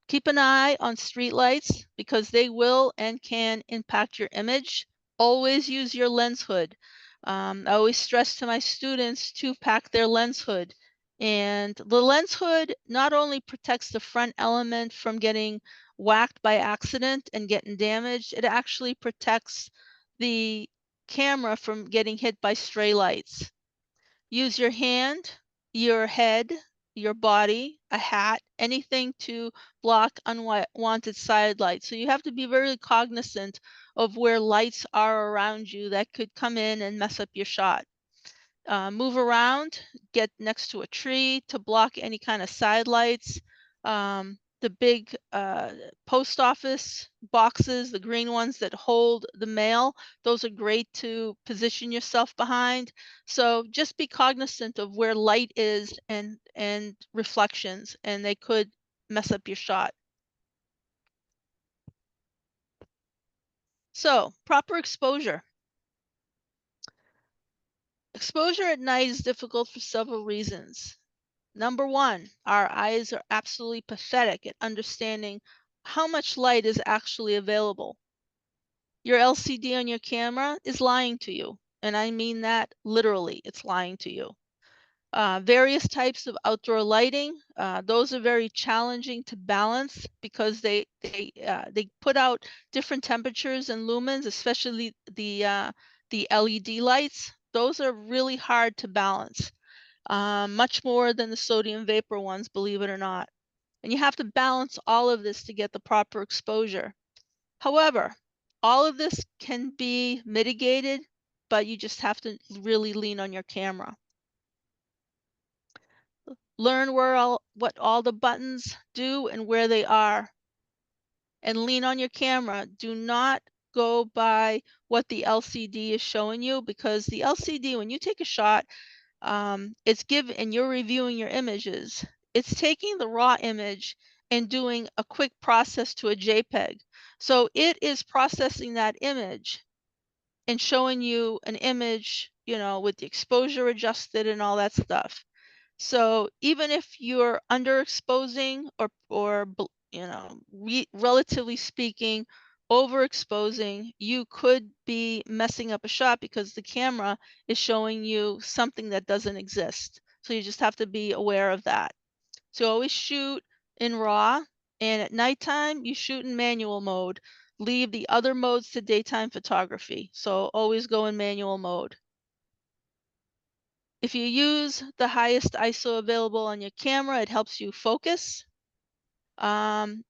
Keep an eye on streetlights because they will and can impact your image. Always use your lens hood. I always stress to my students to pack their lens hood. And the lens hood not only protects the front element from getting whacked by accident and getting damaged, it actually protects the camera from getting hit by stray lights. Use your hand, your head, your body, a hat, anything to block unwanted side lights. So you have to be very cognizant of where lights are around you that could come in and mess up your shot. Move around, get next to a tree to block any kind of side lights. The big post office boxes, the green ones that hold the mail, those are great to position yourself behind. So just be cognizant of where light is and reflections, and they could mess up your shot. So proper exposure. Exposure at night is difficult for several reasons. Number one, our eyes are absolutely pathetic at understanding how much light is actually available. Your LCD on your camera is lying to you, and I mean that literally, it's lying to you. Various types of outdoor lighting, those are very challenging to balance because they put out different temperatures and lumens, especially the LED lights. Those are really hard to balance, much more than the sodium vapor ones, believe it or not. And you have to balance all of this to get the proper exposure. However, all of this can be mitigated, but you just have to really lean on your camera. Learn what all the buttons do and where they are, and lean on your camera. Do not go by what the LCD is showing you, because the LCD, when you take a shot, and you're reviewing your images, it's taking the raw image and doing a quick process to a JPEG. So it is processing that image and showing you an image, with the exposure adjusted and all that stuff. So even if you're underexposing or relatively speaking, overexposing, you could be messing up a shot because the camera is showing you something that doesn't exist. So you just have to be aware of that. So always shoot in RAW, and at nighttime you shoot in manual mode. Leave the other modes to daytime photography. So always go in manual mode. If you use the highest ISO available on your camera, it helps you focus. And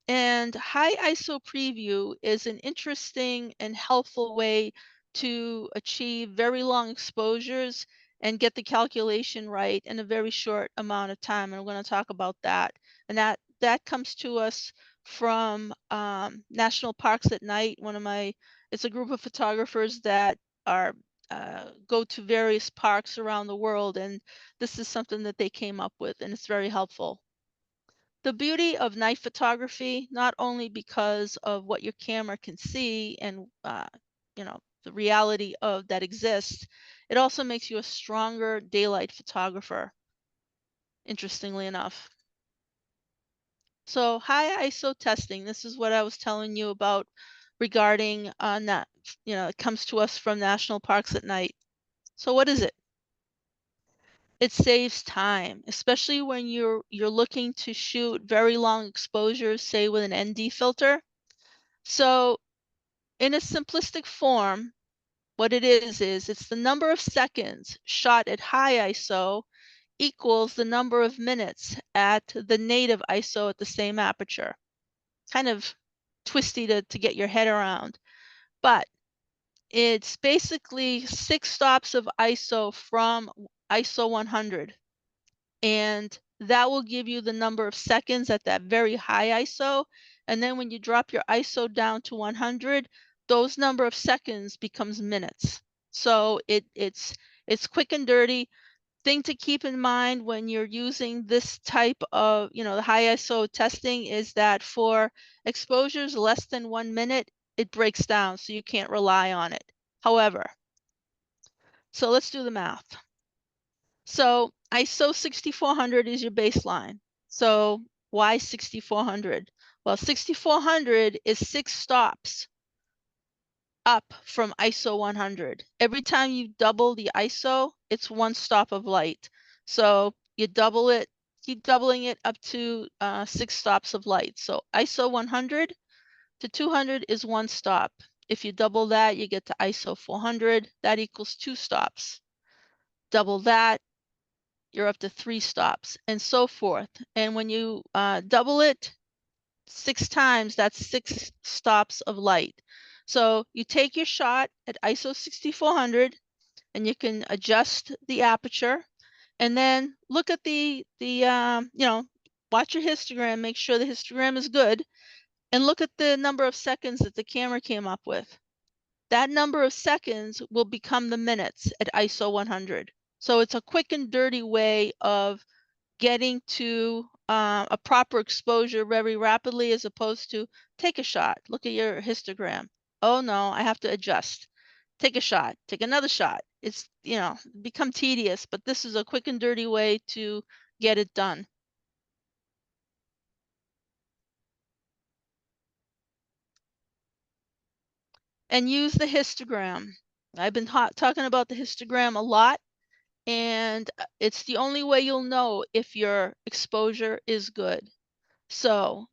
high ISO preview is an interesting and helpful way to achieve very long exposures and get the calculation right in a very short amount of time. And we're going to talk about that. And that comes to us from National Parks at Night. It's a group of photographers that go to various parks around the world, and this is something that they came up with, and it's very helpful. The beauty of night photography, not only because of what your camera can see and the reality of that exists, it also makes you a stronger daylight photographer, interestingly enough. So high ISO testing, this is what I was telling you about regarding that, it comes to us from National Parks at Night. So what is it? It saves time, especially when you're looking to shoot very long exposures, say with an ND filter. So in a simplistic form, what it is it's the number of seconds shot at high ISO equals the number of minutes at the native ISO at the same aperture. Kind of twisty to get your head around, but it's basically 6 stops of ISO from ISO 100. And that will give you the number of seconds at that very high ISO. And then when you drop your ISO down to 100, those number of seconds becomes minutes. So it's quick and dirty. Thing to keep in mind when you're using this type of, the high ISO testing is that for exposures less than 1 minute, it breaks down, so you can't rely on it. However, so let's do the math. So ISO 6400 is your baseline. So why 6400? Well, 6400 is 6 stops up from ISO 100. Every time you double the ISO, it's 1 stop of light. So you double it, keep doubling it up to 6 stops of light. So ISO 100 to 200 is 1 stop. If you double that, you get to ISO 400. That equals 2 stops. Double that, you're up to 3 stops, and so forth. And when you double it 6 times, that's 6 stops of light. So you take your shot at ISO 6400, and you can adjust the aperture, and then look at the watch your histogram, make sure the histogram is good, and look at the number of seconds that the camera came up with. That number of seconds will become the minutes at ISO 100. So it's a quick and dirty way of getting to a proper exposure very rapidly, as opposed to take a shot, look at your histogram. Oh no, I have to adjust. Take a shot, take another shot. It's, become tedious, but this is a quick and dirty way to get it done. And use the histogram. I've been talking about the histogram a lot, and it's the only way you'll know if your exposure is good. So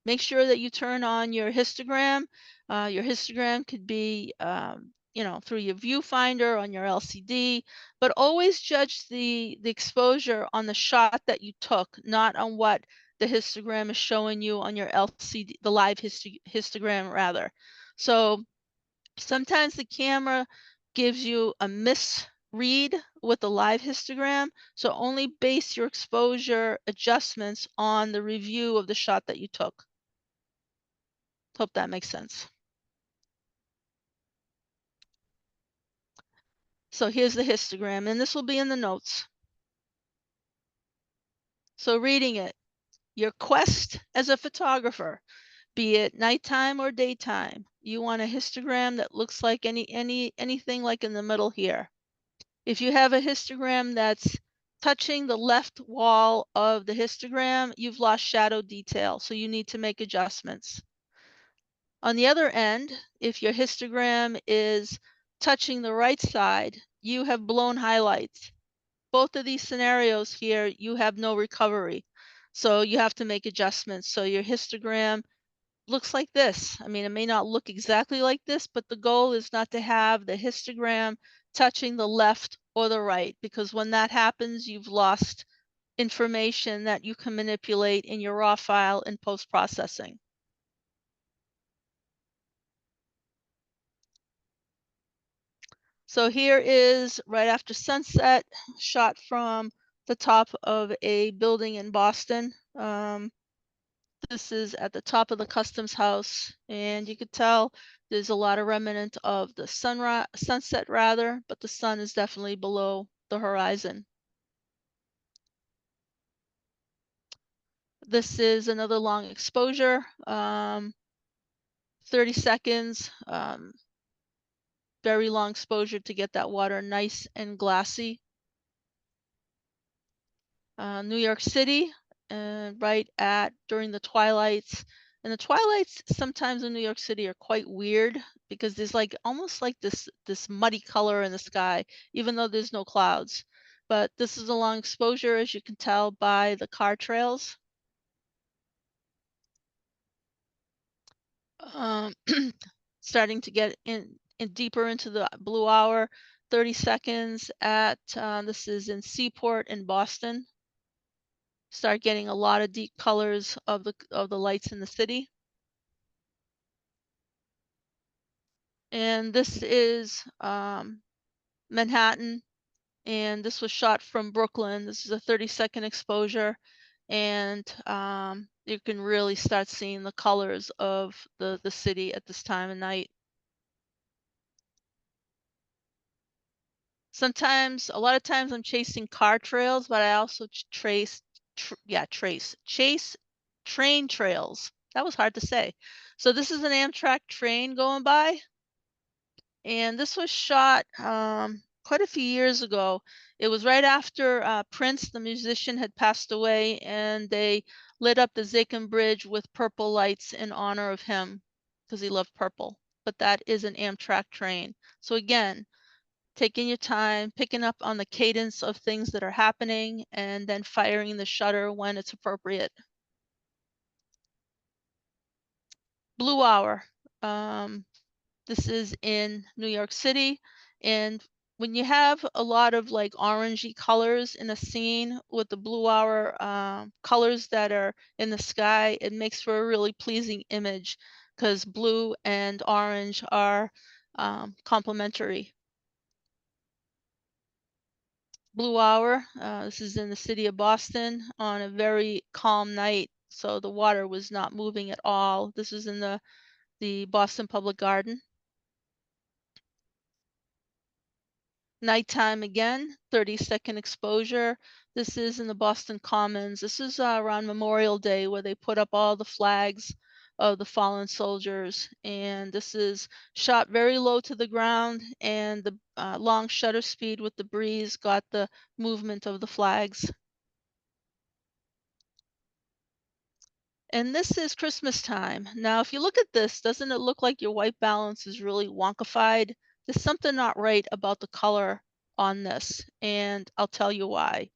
make sure that you turn on your histogram. Your histogram could be, through your viewfinder on your LCD, but always judge the exposure on the shot that you took, not on what the histogram is showing you on your LCD, the live histogram rather. So sometimes the camera gives you a misread with the live histogram, so only base your exposure adjustments on the review of the shot that you took. Hope that makes sense. So here's the histogram, and this will be in the notes. So reading it, your quest as a photographer, be it nighttime or daytime, you want a histogram that looks like anything like in the middle here. If you have a histogram that's touching the left wall of the histogram, you've lost shadow detail, so you need to make adjustments. On the other end, if your histogram is touching the right side, you have blown highlights. Both of these scenarios here, you have no recovery. So you have to make adjustments. So your histogram looks like this. I mean, it may not look exactly like this, but the goal is not to have the histogram touching the left or the right, because when that happens, you've lost information that you can manipulate in your raw file in post-processing. So here is right after sunset, shot from the top of a building in Boston. This is at the top of the customs house, and you could tell there's a lot of remnant of the sunset rather, but the sun is definitely below the horizon. This is another long exposure, 30 seconds, very long exposure to get that water nice and glassy. New York City, right at during the twilights. And the twilights sometimes in New York City are quite weird, because there's like almost like this muddy color in the sky, even though there's no clouds. But this is a long exposure, as you can tell by the car trails. Starting to get in deeper into the blue hour, 30 seconds at, this is in Seaport in Boston. Start getting a lot of deep colors of the lights in the city. And this is Manhattan, and this was shot from Brooklyn. This is a 30-second exposure, and you can really start seeing the colors of the city at this time of night. Sometimes, a lot of times I'm chasing car trails, but I also chase train trails. That was hard to say. So this is an Amtrak train going by. And this was shot quite a few years ago. It was right after Prince, the musician, had passed away, and they lit up the Zakin Bridge with purple lights in honor of him because he loved purple. But that is an Amtrak train. So again, taking your time, picking up on the cadence of things that are happening, and then firing the shutter when it's appropriate. Blue Hour. This is in New York City. And when you have a lot of like orangey colors in a scene with the blue hour colors that are in the sky, it makes for a really pleasing image because blue and orange are complementary. Blue Hour, this is in the city of Boston on a very calm night. So the water was not moving at all. This is in the Boston Public Garden. Nighttime again, 30-second exposure. This is in the Boston Commons. This is around Memorial Day where they put up all the flags of the fallen soldiers. And this is shot very low to the ground, and the long shutter speed with the breeze got the movement of the flags. And this is Christmas time. Now, if you look at this, doesn't it look like your white balance is really wonkified? There's something not right about the color on this, and I'll tell you why.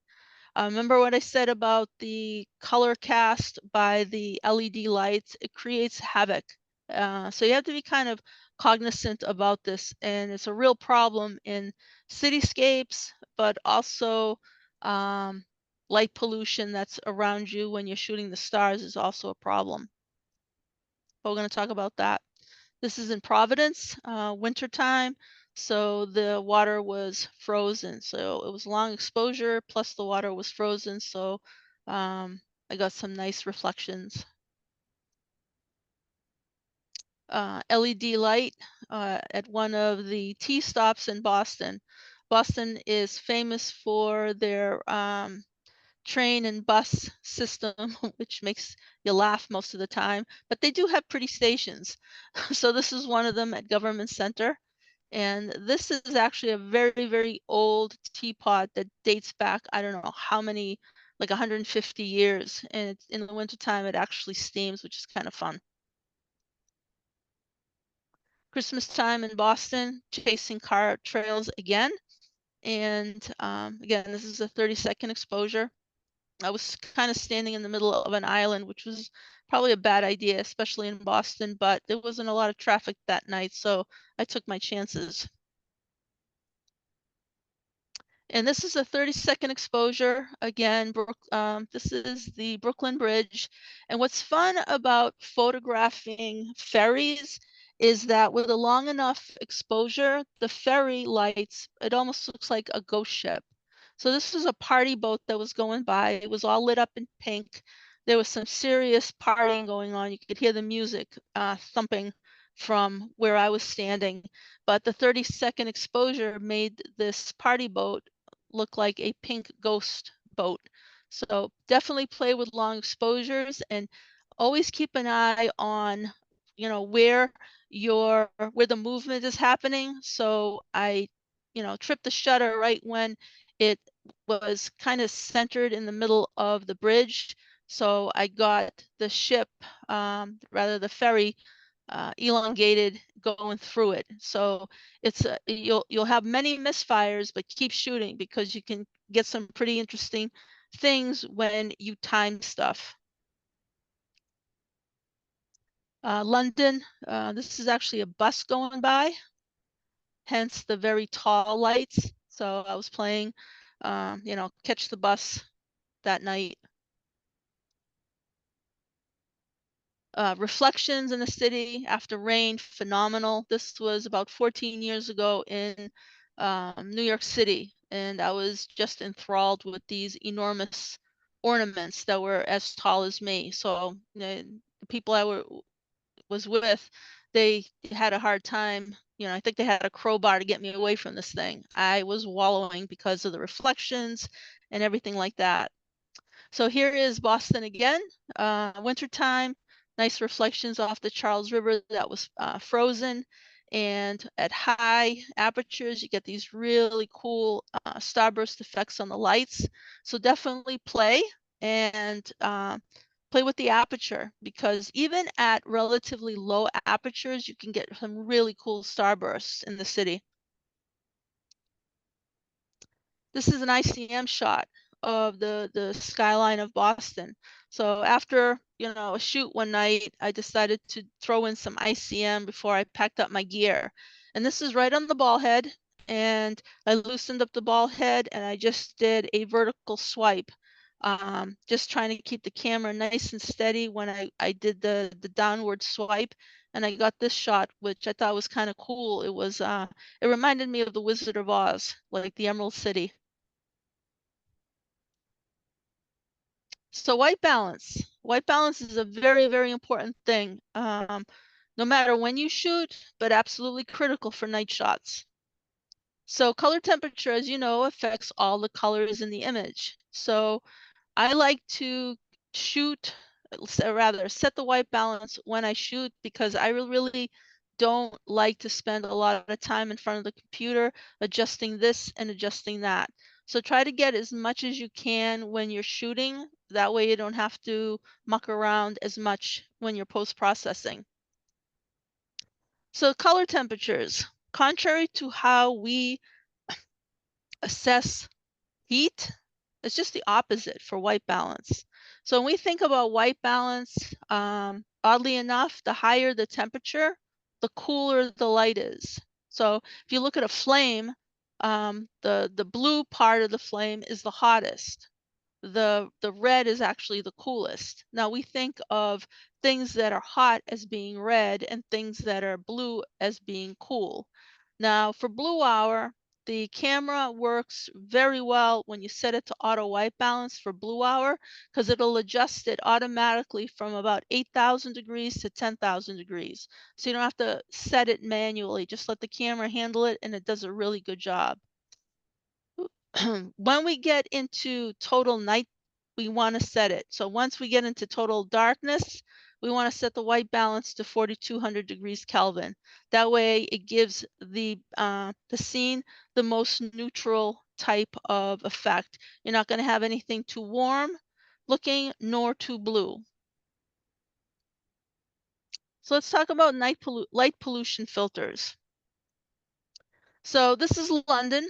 Remember what I said about the color cast by the LED lights? It creates havoc. So you have to be kind of cognizant about this, and it's a real problem in cityscapes, but also light pollution that's around you when you're shooting the stars is also a problem. But we're going to talk about that. This is in Providence, wintertime. So the water was frozen. So it was long exposure, plus the water was frozen. So I got some nice reflections. LED light at one of the T stops in Boston. Boston is famous for their train and bus system, which makes you laugh most of the time, but they do have pretty stations. So this is one of them at Government Center. And this is actually a very, very old teapot that dates back, I don't know how many, like 150 years. And it's, in the wintertime, it actually steams, which is kind of fun. Christmas time in Boston, chasing car trails again. And again, this is a 30-second exposure. I was kind of standing in the middle of an island, which was probably a bad idea, especially in Boston, but there wasn't a lot of traffic that night, so I took my chances. And this is a 30-second exposure. Again, this is the Brooklyn Bridge. And what's fun about photographing ferries is that with a long enough exposure, the ferry lights, it almost looks like a ghost ship. So this was a party boat that was going by. It was all lit up in pink. There was some serious partying going on. You could hear the music thumping from where I was standing. But the 30-second exposure made this party boat look like a pink ghost boat. So definitely play with long exposures and always keep an eye on, you know, where the movement is happening. So I, tripped the shutter right when it was kind of centered in the middle of the bridge. So I got the ship, rather the ferry, elongated going through it. So it's you'll have many misfires, but keep shooting because you can get some pretty interesting things when you time stuff. London, this is actually a bus going by, hence the very tall lights. So I was playing, catch the bus that night. Reflections in the city after rain, phenomenal. This was about 14 years ago in New York City, and I was just enthralled with these enormous ornaments that were as tall as me. So the people I was with, they had a hard time. I think they had a crowbar to get me away from this thing. I was wallowing because of the reflections and everything like that. So here is Boston again, wintertime. nice reflections off the Charles River that was frozen. And at high apertures, you get these really cool starburst effects on the lights. So definitely play and play with the aperture, because even at relatively low apertures, you can get some really cool starbursts in the city. This is an ICM shot of the skyline of Boston. So after, you know, a shoot one night, I decided to throw in some ICM before I packed up my gear. And this is right on the ball head. And I loosened up the ball head and I just did a vertical swipe. Just trying to keep the camera nice and steady when I did the downward swipe. And I got this shot, which I thought was kind of cool. It was it reminded me of the Wizard of Oz, like the Emerald City. So white balance. White balance is a very, very important thing. No matter when you shoot, but absolutely critical for night shots. So color temperature, as you know, affects all the colors in the image. So I like to shoot, or rather set the white balance when I shoot, because I really don't like to spend a lot of time in front of the computer adjusting this and adjusting that. So try to get as much as you can when you're shooting. That way you don't have to muck around as much when you're post-processing. So color temperatures, contrary to how we assess heat, it's just the opposite for white balance. So when we think about white balance, oddly enough, the higher the temperature, the cooler the light is. So if you look at a flame, the blue part of the flame is the hottest. The red is actually the coolest. Now we think of things that are hot as being red and things that are blue as being cool. Now for blue hour, the camera works very well when you set it to auto white balance for blue hour, because it'll adjust it automatically from about 8,000 degrees to 10,000 degrees. So you don't have to set it manually, just let the camera handle it and it does a really good job. When we get into total night, we want to set it. So once we get into total darkness, we want to set the white balance to 4,200 degrees Kelvin. That way it gives the scene the most neutral type of effect. You're not going to have anything too warm looking nor too blue. So let's talk about light pollution filters. So this is London.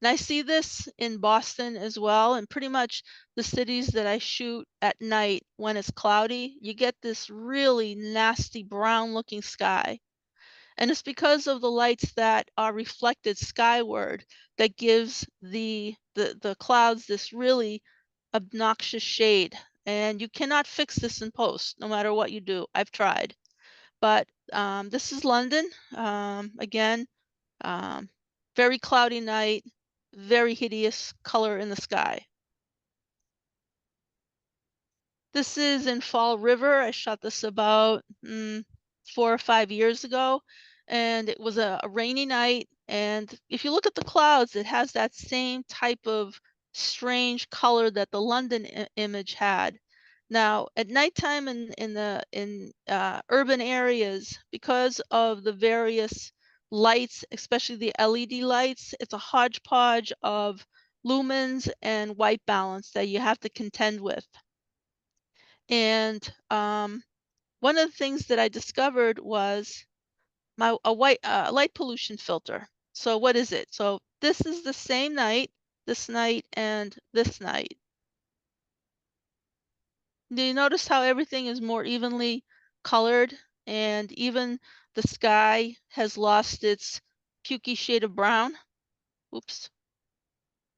And I see this in Boston as well, and pretty much the cities that I shoot at night when it's cloudy, you get this really nasty brown looking sky. And it's because of the lights that are reflected skyward that gives the clouds this really obnoxious shade. And you cannot fix this in post, no matter what you do. I've tried. But this is London. Again, very cloudy night, very hideous color in the sky. This is in Fall River. I shot this about 4 or 5 years ago, and it was a rainy night. And if you look at the clouds, it has that same type of strange color that the London image had. Now, at nighttime in urban areas, because of the various lights, especially the LED lights, it's a hodgepodge of lumens and white balance that you have to contend with. And one of the things that I discovered was a light pollution filter. So what is it? So this is the same night, this night, and this night. Do you notice how everything is more evenly colored, and even the sky has lost its pukey shade of brown? Oops.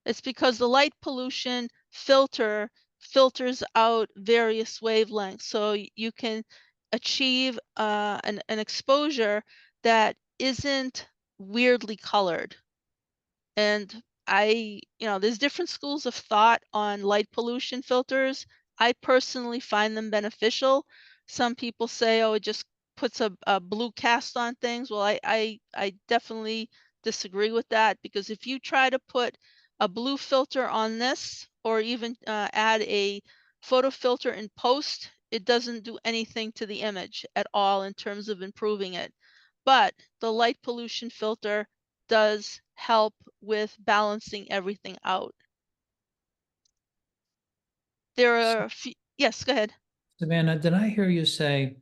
It's because the light pollution filter filters out various wavelengths. So you can achieve an exposure that isn't weirdly colored. And there's different schools of thought on light pollution filters. I personally find them beneficial. Some people say, oh, it just puts a blue cast on things. Well, I definitely disagree with that, because if you try to put a blue filter on this, or even add a photo filter in post, it doesn't do anything to the image at all in terms of improving it. But the light pollution filter does help with balancing everything out. There are a few, yes, go ahead. Savannah, did I hear you say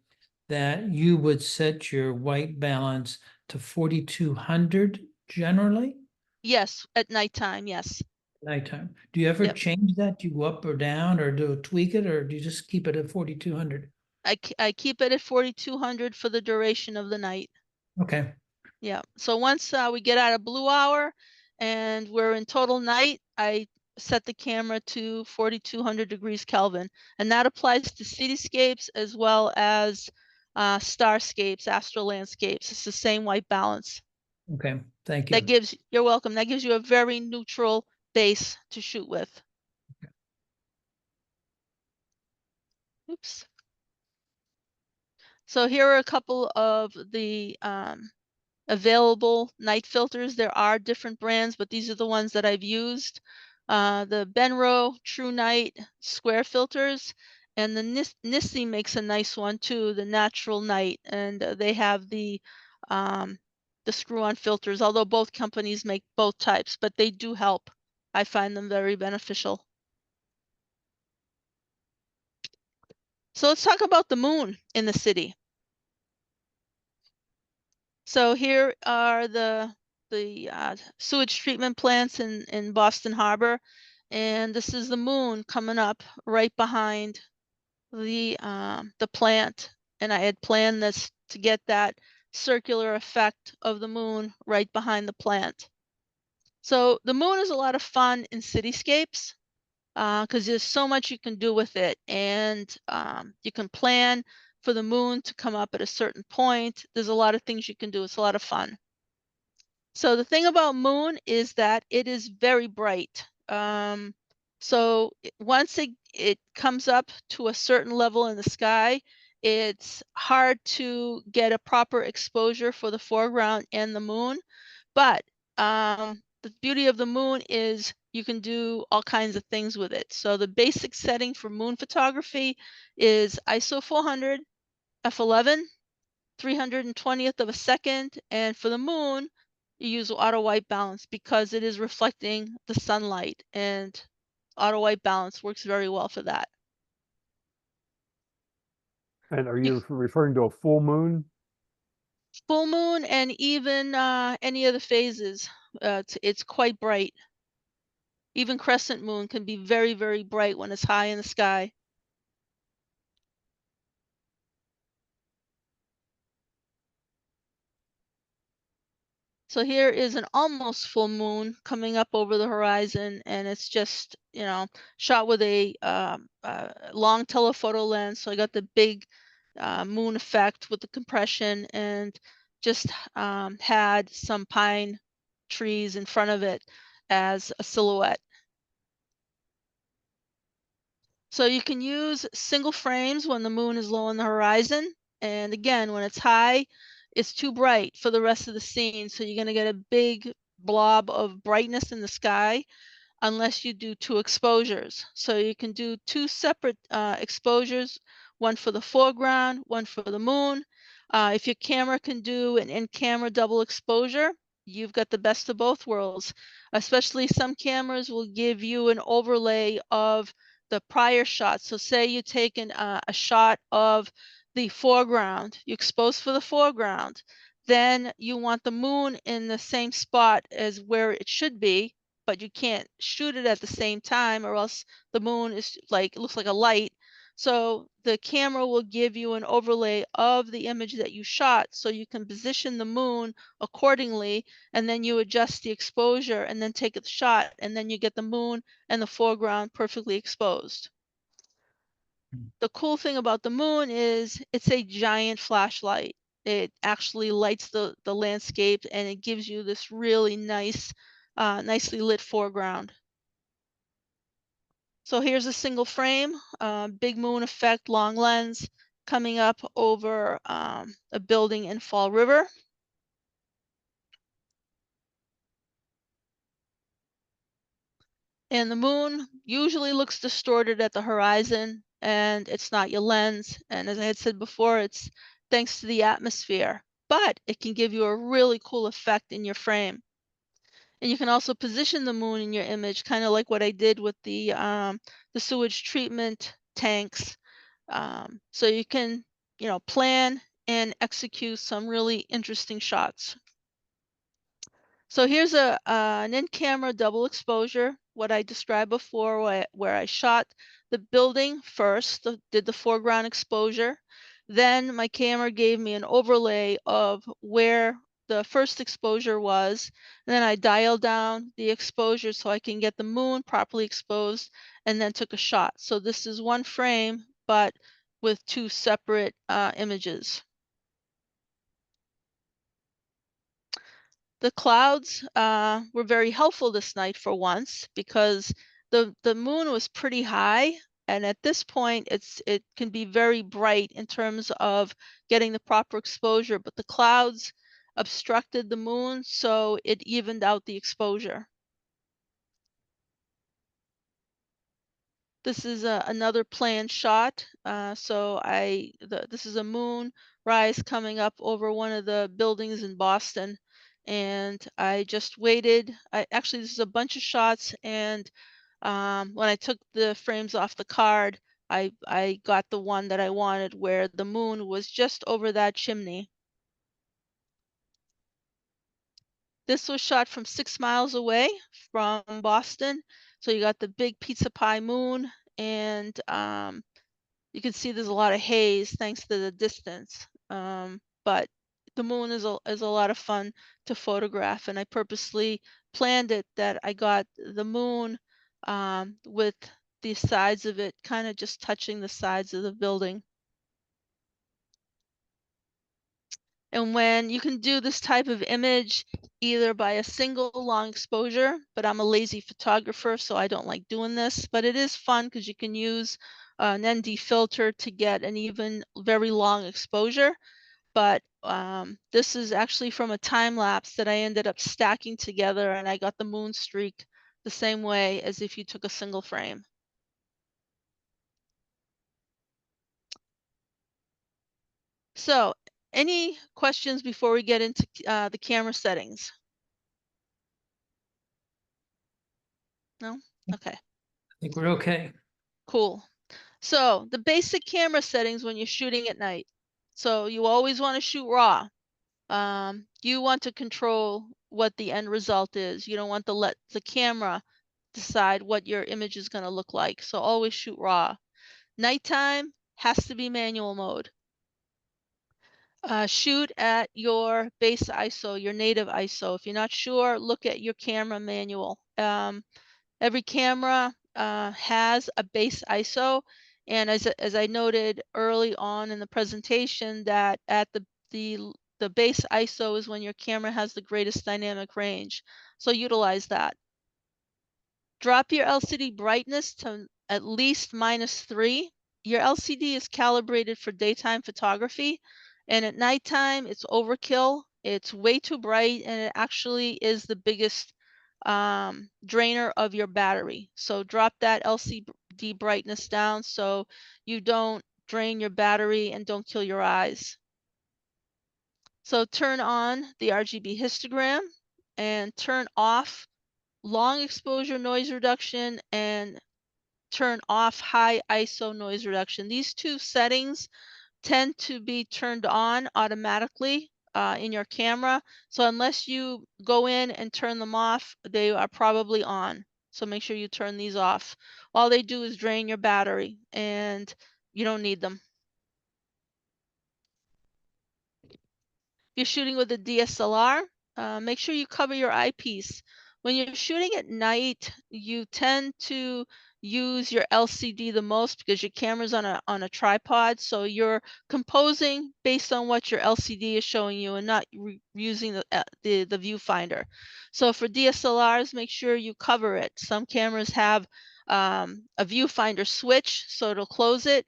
that you would set your white balance to 4,200 generally? Yes, at nighttime, yes. Nighttime. Do you ever Yep. change that? Do you go up or down or do tweak it, or do you just keep it at 4,200? I keep it at 4,200 for the duration of the night. Okay. Yeah, so once we get out of blue hour and we're in total night, I set the camera to 4,200 degrees Kelvin. And that applies to cityscapes as well as starscapes, astral landscapes. It's the same white balance. Okay, thank That you. gives, you're welcome. That gives you a very neutral base to shoot with. Oops. So here are a couple of the available night filters. There are different brands, but these are the ones that I've used. The Benro True Night square filters, and the Nissi makes a nice one too, the Natural Night, and they have the screw-on filters, although both companies make both types, but they do help. I find them very beneficial. So let's talk about the moon in the city. So here are the sewage treatment plants in Boston Harbor, and this is the moon coming up right behind the plant. And I had planned this to get that circular effect of the moon right behind the plant. So the moon is a lot of fun in cityscapes because there's so much you can do with it, and you can plan for the moon to come up at a certain point. There's a lot of things you can do. It's a lot of fun. So the thing about moon is that it is very bright. So once it comes up to a certain level in the sky, it's hard to get a proper exposure for the foreground and the moon. But the beauty of the moon is you can do all kinds of things with it. So the basic setting for moon photography is ISO 400, f11, 320th of a second, and for the moon, you use auto white balance because it is reflecting the sunlight, and auto white balance works very well for that. And are you referring to a full moon? Full moon and even any of the phases, it's quite bright. Even crescent moon can be very, very bright when it's high in the sky. So here is an almost full moon coming up over the horizon, and it's just, shot with a long telephoto lens. So I got the big moon effect with the compression, and just had some pine trees in front of it as a silhouette. So you can use single frames when the moon is low on the horizon. And again, when it's high, it's too bright for the rest of the scene. So you're going to get a big blob of brightness in the sky unless you do two exposures. So you can do two separate exposures, one for the foreground, one for the moon. If your camera can do an in-camera double exposure, you've got the best of both worlds. Especially some cameras will give you an overlay of the prior shot. So say you've taken a shot of the foreground, you expose for the foreground, then you want the moon in the same spot as where it should be, but you can't shoot it at the same time or else the moon is like, it looks like a light. So the camera will give you an overlay of the image that you shot so you can position the moon accordingly, and then you adjust the exposure and then take a shot, and then you get the moon and the foreground perfectly exposed. The cool thing about the moon is it's a giant flashlight. It actually lights the landscape, and it gives you this really nice, nicely lit foreground. So here's a single frame, big moon effect, long lens, coming up over a building in Fall River. And the moon usually looks distorted at the horizon, and it's not your lens. And as I had said before, it's thanks to the atmosphere, but it can give you a really cool effect in your frame. And you can also position the moon in your image, kind of like what I did with the sewage treatment tanks. So you can, plan and execute some really interesting shots. So here's an in-camera double exposure, what I described before, where I shot the building first, did the foreground exposure. Then my camera gave me an overlay of where the first exposure was. And then I dialed down the exposure so I can get the moon properly exposed, and then took a shot. So this is one frame, but with two separate images. The clouds were very helpful this night for once, because the moon was pretty high, and at this point it can be very bright in terms of getting the proper exposure, but the clouds obstructed the moon, so it evened out the exposure. This is another planned shot. This is a moon rise coming up over one of the buildings in Boston. And I just waited. Actually, this is a bunch of shots. And when I took the frames off the card, I got the one that I wanted, where the moon was just over that chimney. This was shot from 6 miles away from Boston. So you got the big pizza pie moon, and you can see there's a lot of haze thanks to the distance. But the moon is a lot of fun to photograph, and I purposely planned it that I got the moon with the sides of it kind of just touching the sides of the building. And when you can do this type of image either by a single long exposure, but I'm a lazy photographer, so I don't like doing this, but it is fun because you can use an ND filter to get an even very long exposure. But this is actually from a time lapse that I ended up stacking together, and I got the moon streak the same way as if you took a single frame. So any questions before we get into the camera settings? No? Okay. I think we're okay. Cool. So the basic camera settings when you're shooting at night. So you always want to shoot raw. You want to control what the end result is. You don't want to let the camera decide what your image is going to look like. So always shoot raw. Nighttime has to be manual mode. Shoot at your base ISO, your native ISO. If you're not sure, look at your camera manual. Every camera has a base ISO, and as I noted early on in the presentation, that at the base ISO is when your camera has the greatest dynamic range. So utilize that. Drop your LCD brightness to at least -3. Your LCD is calibrated for daytime photography, and at nighttime it's overkill. It's way too bright, and it actually is the biggest drainer of your battery. So drop that LCD brightness down so you don't drain your battery and don't kill your eyes. So turn on the RGB histogram and turn off long exposure noise reduction and turn off high ISO noise reduction. These two settings tend to be turned on automatically in your camera. So unless you go in and turn them off, they are probably on. So make sure you turn these off. All they do is drain your battery, and you don't need them. If you're shooting with a DSLR, make sure you cover your eyepiece. When you're shooting at night, you tend to use your LCD the most because your camera's on a tripod, so you're composing based on what your LCD is showing you and not using the viewfinder. So for DSLRs, make sure you cover it. Some cameras have a viewfinder switch, so it'll close it.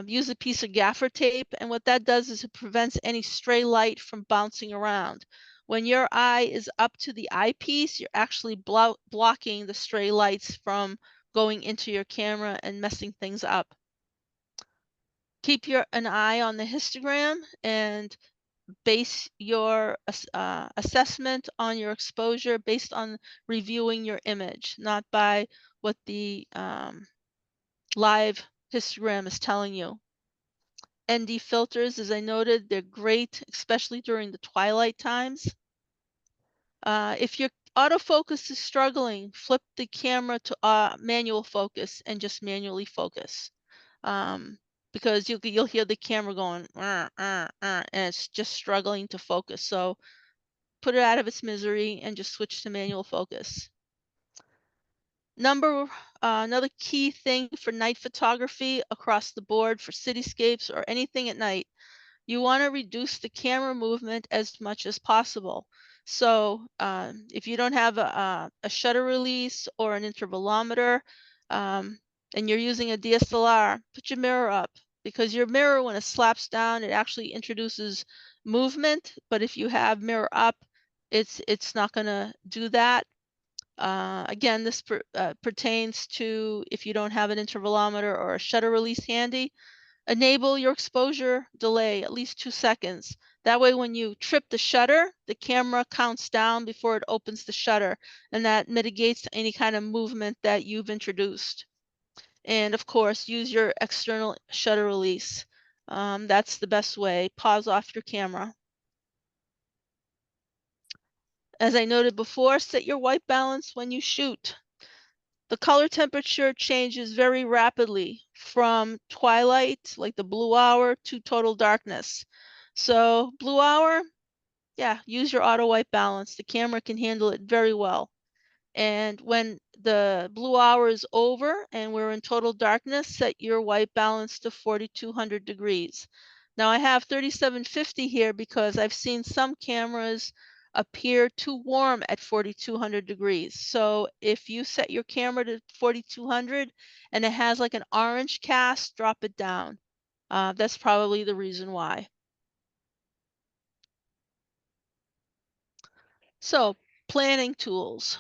Use a piece of gaffer tape, and what that does is it prevents any stray light from bouncing around. When your eye is up to the eyepiece, you're actually blocking the stray lights from going into your camera and messing things up. Keep an eye on the histogram and base your assessment on your exposure based on reviewing your image, not by what the live histogram is telling you. ND filters, as I noted, they're great, especially during the twilight times. If your autofocus is struggling, flip the camera to manual focus and just manually focus. Because you'll hear the camera going, and it's just struggling to focus. So put it out of its misery and just switch to manual focus. Another key thing for night photography across the board for cityscapes or anything at night, you want to reduce the camera movement as much as possible. So if you don't have a shutter release or an intervalometer, and you're using a DSLR, put your mirror up, because your mirror, when it slaps down, it actually introduces movement. But if you have mirror up, it's not going to do that. Again, this pertains to if you don't have an intervalometer or a shutter release handy. Enable your exposure delay at least 2 seconds. That way, when you trip the shutter, the camera counts down before it opens the shutter, and that mitigates any kind of movement that you've introduced. And of course, use your external shutter release. That's the best way. Pause off your camera. As I noted before, set your white balance when you shoot. The color temperature changes very rapidly from twilight, like the blue hour, to total darkness. So blue hour, yeah, use your auto white balance. The camera can handle it very well. And when the blue hour is over and we're in total darkness, set your white balance to 4200 degrees. Now I have 3750 here because I've seen some cameras appear too warm at 4200 degrees. So if you set your camera to 4200 and it has like an orange cast, drop it down. That's probably the reason why. So planning tools.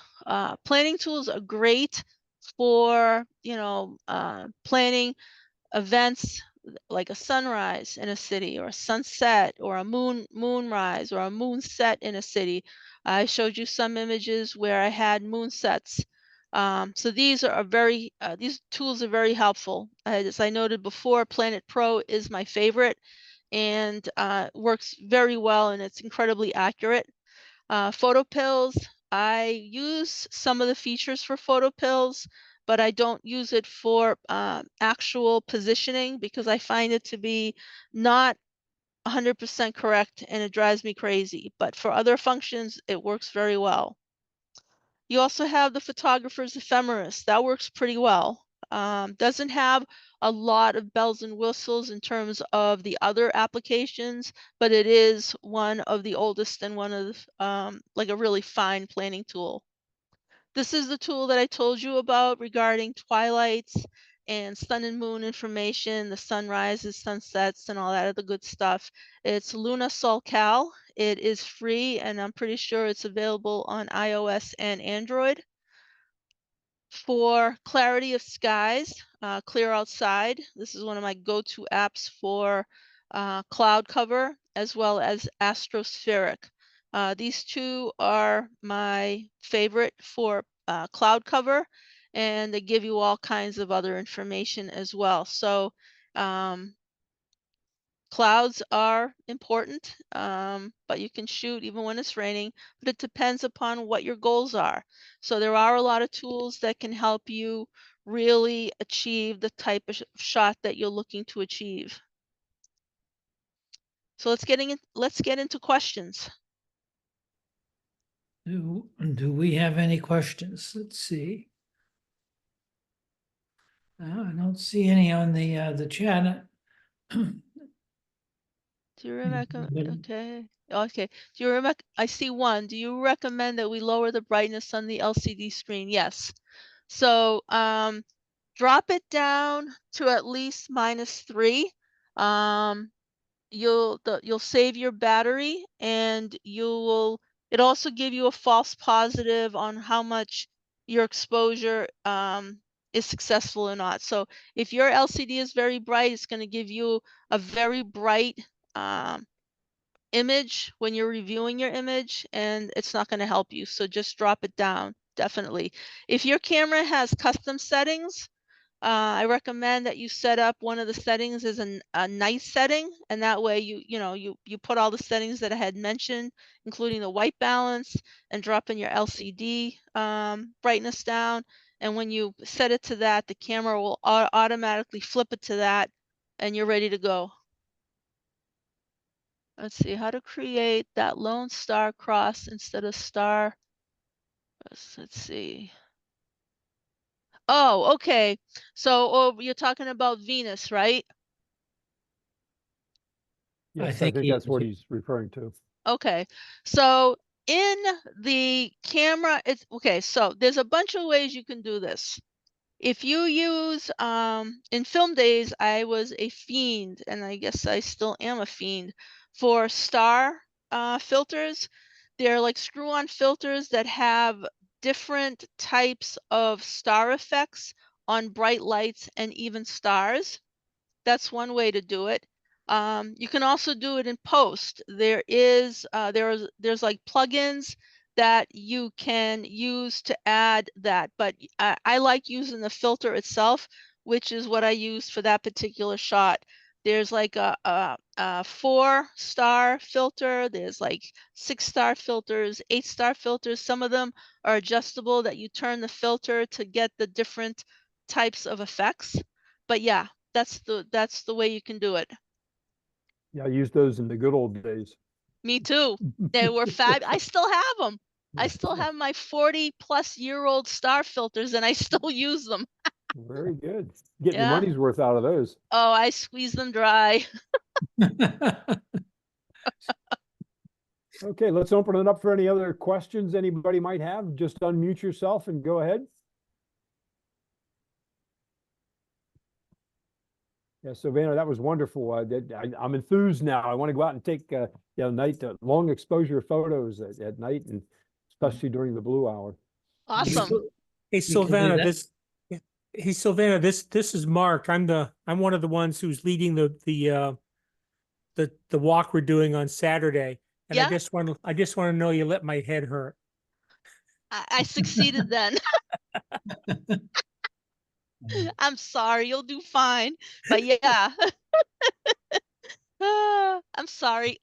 Planning tools are great for, planning events like a sunrise in a city, or a sunset, or a moonrise, or a moonset in a city. I showed you some images where I had moonsets. So these tools are very helpful. As I noted before, Planet Pro is my favorite, and works very well, and it's incredibly accurate. Photo pills, I use some of the features for photo pills, but I don't use it for actual positioning because I find it to be not 100% correct and it drives me crazy. But for other functions, it works very well. You also have the photographer's ephemeris. That works pretty well. Doesn't have a lot of bells and whistles in terms of the other applications, but it is one of the oldest and one of like a really fine planning tool. This is the tool that I told you about regarding twilights and sun and moon information, the sunrises, sunsets, and all that other good stuff. It's Luna SolCal. It is free, and I'm pretty sure it's available on iOS and Android. For clarity of skies, Clear Outside. This is one of my go-to apps for cloud cover, as well as Astrospheric. These two are my favorite for cloud cover, and they give you all kinds of other information as well. So clouds are important, but you can shoot even when it's raining, but it depends upon what your goals are. So there are a lot of tools that can help you really achieve the type of shot that you're looking to achieve. So let's get into questions. Do we have any questions? Let's see. I don't see any on the chat. Do you recommend? But- Okay. Do you I see one. Do you recommend that we lower the brightness on the LCD screen? Yes. So drop it down to at least -3. You'll save your battery, and it also give you a false positive on how much your exposure is successful or not. So if your LCD is very bright, it's going to give you a very bright image when you're reviewing your image, and it's not going to help you. So just drop it down, definitely. If your camera has custom settings, I recommend that you set up one of the settings as a night setting, and that way you put all the settings that I had mentioned, including the white balance, and drop in your LCD brightness down. And when you set it to that, the camera will automatically flip it to that, and you're ready to go. Let's see how to create that lone star cross instead of star. Let's see. Oh, okay. So, you're talking about Venus, right? Yes, I think think he that's is, what yeah. he's referring to. Okay. So in the camera, it's okay. So there's a bunch of ways you can do this. If you use, in film days, I was a fiend, and I guess I still am a fiend for star filters. They're like screw-on filters that have different types of star effects on bright lights and even stars. That's one way to do it. You can also do it in post. There's like plugins that you can use to add that, but I like using the filter itself, which is what I used for that particular shot. There's like a 4-star filter. There's like 6-star filters, 8-star filters. Some of them are adjustable that you turn the filter to get the different types of effects. But yeah, that's the way you can do it. Yeah, I used those in the good old days. Me too. They were fab. I still have them. I still have my 40-plus-year-old star filters, and I still use them. Very good. Getting your Yeah. money's worth out of those. Oh, I squeeze them dry. Okay, let's open it up for any other questions anybody might have. Just unmute yourself and go ahead. Yeah, Silvanna, that was wonderful. I'm enthused now. I want to go out and take long exposure photos at night, and especially during the blue hour. Awesome. Hey, You can do Silvanna, that. this is Mark. I'm one of the ones who's leading the walk we're doing on Saturday. And Yeah. I just want to know you let my head hurt. I succeeded then. I'm sorry. You'll do fine. But yeah. I'm sorry.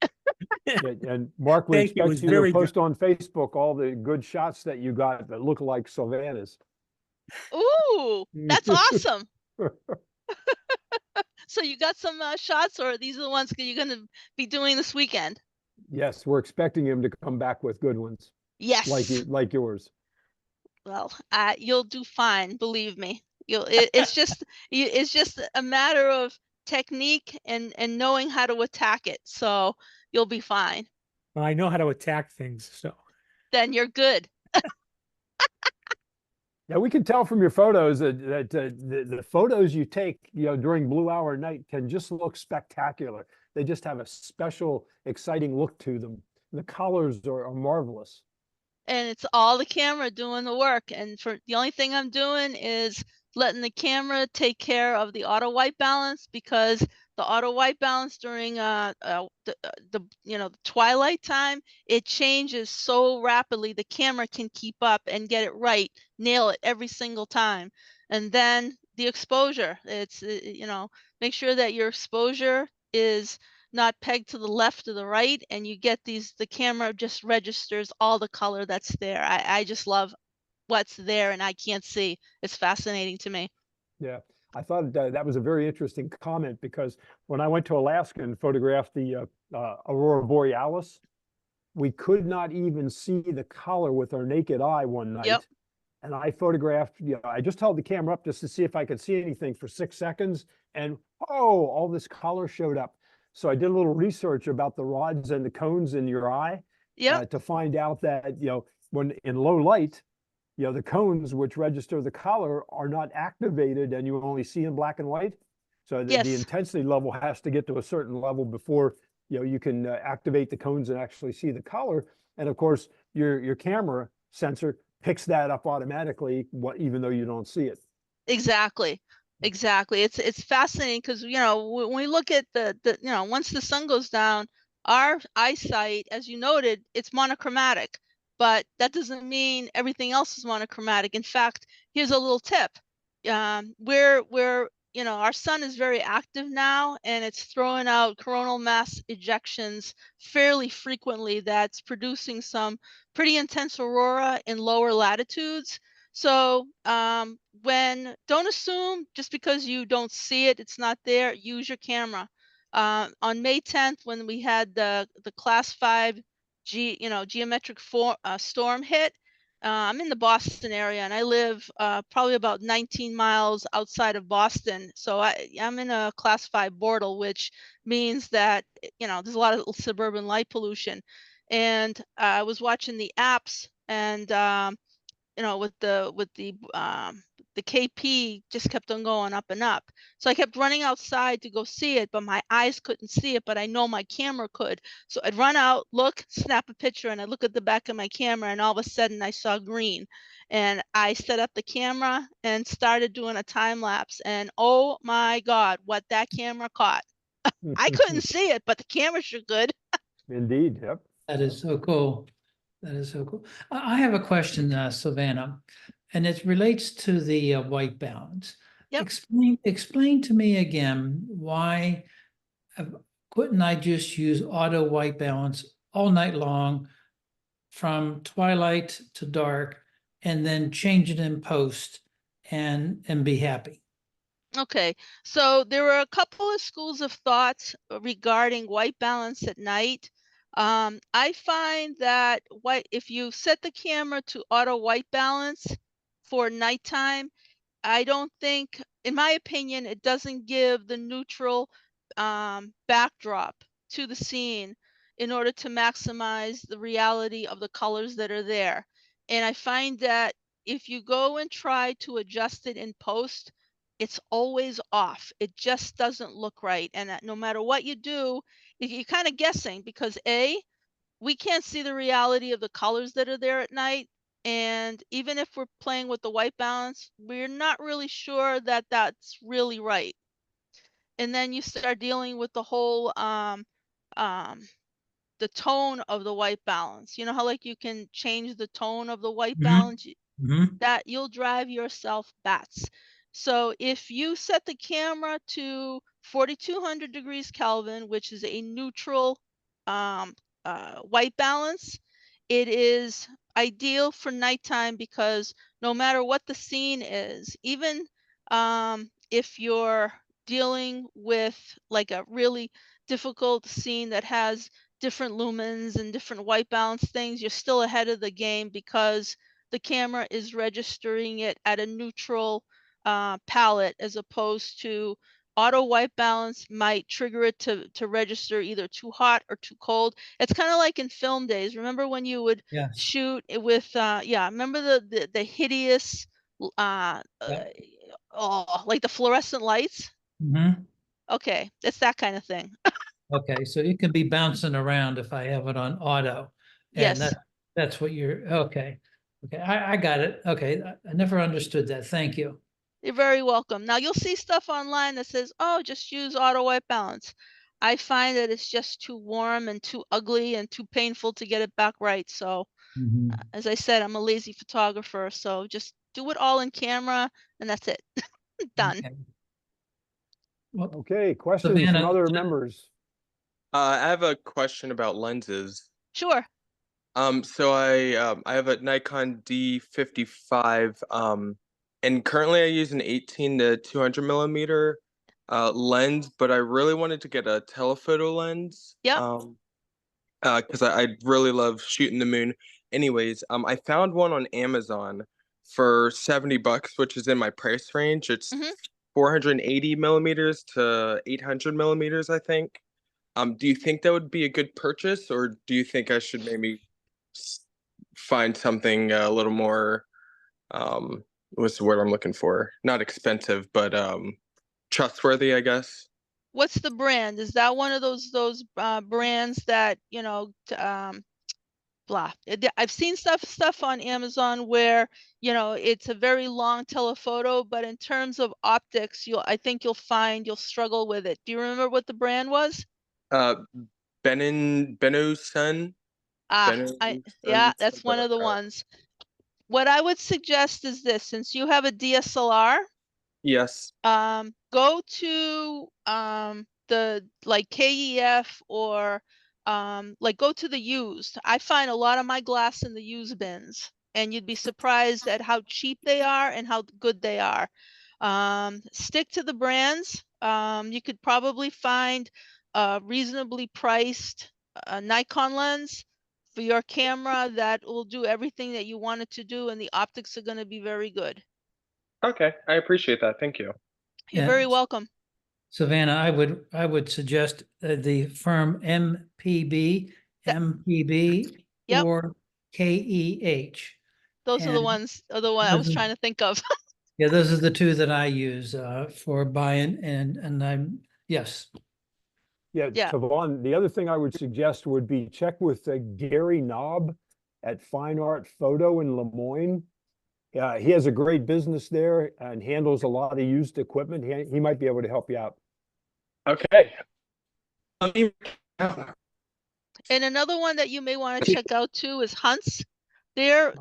And Mark, we Thank you. It expect was you to very good. post on Facebook all the good shots that you got that look like Silvanna's. Ooh, that's awesome. So you got some shots, or these are the ones that you're going to be doing this weekend? Yes, we're expecting him to come back with good ones, Yes. like yours. Well, you'll do fine, believe me. It's just a matter of technique and knowing how to attack it. So you'll be fine. Well, I know how to attack things, so. Then you're good. Yeah, we can tell from your photos that the photos you take, during blue hour night can just look spectacular. They just have a special, exciting look to them. The colors are marvelous. And it's all the camera doing the work. And for the only thing I'm doing is letting the camera take care of the auto white balance, because the auto white balance during the twilight time, it changes so rapidly the camera can keep up and get it right, nail it every single time. And then the exposure, it's make sure that your exposure is not pegged to the left or the right, and you get the camera just registers all the color that's there. I just love what's there and I can't see. It's fascinating to me. Yeah, I thought that was a very interesting comment, because when I went to Alaska and photographed the Aurora Borealis, we could not even see the color with our naked eye one night. Yep. And I photographed, I just held the camera up just to see if I could see anything for 6 seconds, and all this color showed up. So I did a little research about the rods and the cones in your eye, Yep. to find out that, when in low light, the cones which register the color are not activated, and you only see in black and white. So the Yes. intensity level has to get to a certain level before, you can activate the cones and actually see the color. And of course, your camera sensor picks that up automatically, even though you don't see it. Exactly. Exactly. It's fascinating because, you know, when we look at the you know, once the sun goes down, our eyesight, as you noted, it's monochromatic, but that doesn't mean everything else is monochromatic. In fact, here's a little tip. We're you know, our sun is very active now, and it's throwing out coronal mass ejections fairly frequently. That's producing some pretty intense aurora in lower latitudes. So don't assume just because you don't see it, it's not there. Use your camera. On May 10th, when we had the class 5 geometric storm hit, I'm in the Boston area, and I live probably about 19 miles outside of Boston. So I'm in a class 5 border, which means that, you know, there's a lot of suburban light pollution. And I was watching the apps, and you know, with the KP just kept on going up and up. So I kept running outside to go see it, but my eyes couldn't see it, but I know my camera could. So I'd run out, look, snap a picture, and I look at the back of my camera, and all of a sudden I saw green. And I set up the camera and started doing a time lapse. And oh my God, what that camera caught. I couldn't see it, but the camera sure could. Indeed, yep. That is so cool. That is so cool. I have a question, Silvanna, and it relates to the white balance. Yep. Explain to me again why couldn't I just use auto white balance all night long from twilight to dark and then change it in post and be happy? Okay, so there were a couple of schools of thoughts regarding white balance at night. I find that if you set the camera to auto white balance for nighttime, I don't think, in my opinion, it doesn't give the neutral backdrop to the scene in order to maximize the reality of the colors that are there. And I find that if you go and try to adjust it in post, it's always off. It just doesn't look right. And that no matter what you do, you're kind of guessing because we can't see the reality of the colors that are there at night. And even if we're playing with the white balance, we're not really sure that that's really right. And then you start dealing with the whole um, the tone of the white balance. You know how like you can change the tone of the white balance? That you'll drive yourself bats. So if you set the camera to 4200 degrees Kelvin, which is a neutral white balance, it is ideal for nighttime because no matter what the scene is, even if you're dealing with like a really difficult scene that has different lumens and different white balance things, you're still ahead of the game because the camera is registering it at a neutral palette, as opposed to auto white balance might trigger it to register either too hot or too cold. It's kind of like in film days. Remember when you would shoot it with remember the hideous like the fluorescent lights? Okay, it's that kind of thing. Okay, so it can be bouncing around if I have it on auto. And Yes. that's what you're, okay. Okay, I got it. Okay, I never understood that. Thank you. You're very welcome. Now you'll see stuff online that says, oh, just use auto white balance. I find that it's just too warm and too ugly and too painful to get it back right. So as I said, I'm a lazy photographer, so just do it all in camera and that's it. Done. Okay. Well, Okay, questions from Silvanna, other members? I have a question about lenses. Sure. So I have a Nikon D55, and currently I use an 18 to 200 millimeter lens, but I really wanted to get a telephoto lens. Yep. Because I really love shooting the moon. Anyways, I found one on Amazon for $70, which is in my price range. It's 480 millimeters to 800 millimeters, I think. Do you think that would be a good purchase, or do you think I should maybe find something a little more, what's the word I'm looking for? Not expensive, but trustworthy, I guess. What's the brand? Is that one of those brands that, you know, blah. I've seen stuff on Amazon where, you know, it's a very long telephoto, but in terms of optics, I think you'll struggle with it. Do you remember what the brand was? Uh, Bennu's son. Ah, yeah, that's Something one like of the that. ones. What I would suggest is this, since you have a DSLR, Yes. go to the like KEF or like go to the used. I find a lot of my glass in the used bins, and you'd be surprised at how cheap they are and how good they are. Stick to the brands. You could probably find a reasonably priced Nikon lens for your camera that will do everything that you want it to do, and the optics are going to be very good. Okay, I appreciate that. Thank you. You're Yeah. very welcome. Savannah, I would suggest the firm MPB, That- MPB, Yep. or KEH. Those are the And ones, I was trying to think of. yeah, those are the two that I use for buying, and I'm yes. Yeah, Yeah. Silvanna, the other thing I would suggest would be check with Gary Knob at Fine Art Photo in Lemoyne. He has a great business there and handles a lot of used equipment. He might be able to help you out. Okay. And another one that you may want to check out too is Hunt's. They're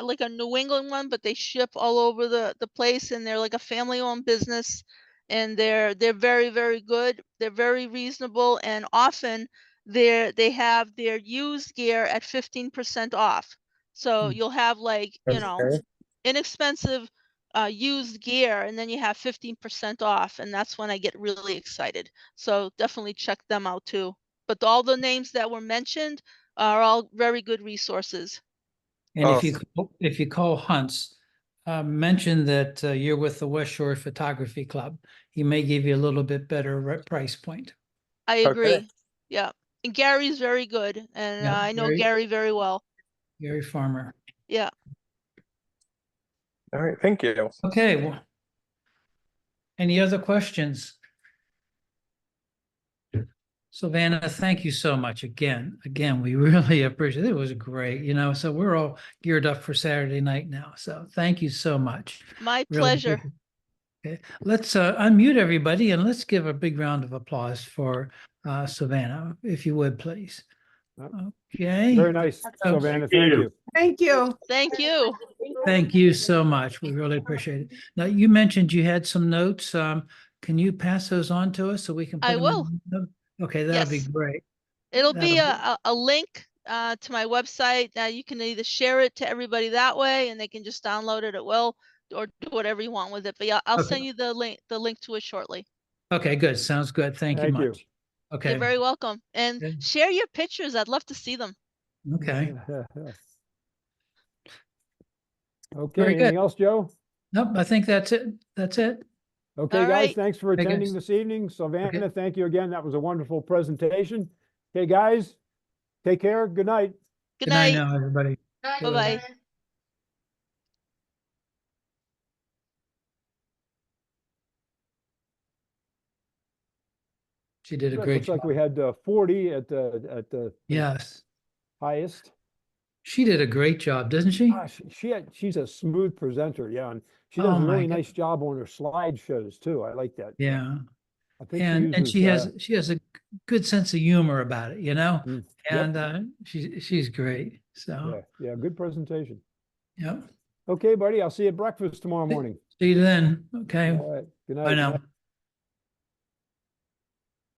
like a New England one, but they ship all over the place, and they're like a family-owned business, and they're very, very good. They're very reasonable, and often they have their used gear at 15% off. So you'll have like, you know, Okay. inexpensive used gear, and then you have 15% off, and that's when I get really excited. So definitely check them out too. But all the names that were mentioned are all very good resources. And Oh, if you call Hunts, mention that you're with the West Shore Photography Club. He may give you a little bit better price point. I okay. agree. Yeah. And Gary's very good, and Yeah, I know Gary very well. Gary Farmer. Yeah. All right. Thank you. Okay. Well, any other questions? Silvanna, thank you so much again. Again, we really appreciate it. It was great, you know. So we're all geared up for Saturday night now. So thank you so much. My Really pleasure. appreciate it. Okay, let's unmute everybody and let's give a big round of applause for Silvanna, if you would, please. Okay. Very nice, Oh, Silvanna. Thank you. Thank you. Thank you. Thank you so much. We really appreciate it. Now, you mentioned you had some notes. Can you pass those on to us so we can put I them will. in? Okay, that'd be Yes. great. It'll be That'll a link to my website. You can either share it to everybody that way, and they can just download it at will, or do whatever you want with it. But yeah, I'll Okay. send you the link to it shortly. Okay, good. Sounds good. Thank you Thank you. much. Okay. You're very welcome. And Good. share your pictures. I'd love to see them. Okay. Okay, Very good. anything else, Joe? Nope, I think that's it. That's it. Okay, All guys, right. thanks for Hey, attending guys. this evening. Silvanna, Okay. thank you again. That was a wonderful presentation. Okay, guys, take care. Good night. Good Good night night. now, everybody. Bye-bye. She did a Good. great Looks like job. we had 40 at the Yes. highest. She did a great job, doesn't she? She's a smooth presenter, yeah, and she Oh does a my really God. nice job on her slideshows too. I like that. Yeah. I think she And uses, she has a good sense of humor about it, you know? yep. And she's great. So, yeah, good presentation. yeah. Okay, buddy, I'll see you at breakfast tomorrow morning. See you then. Okay. All right, good Bye night. now.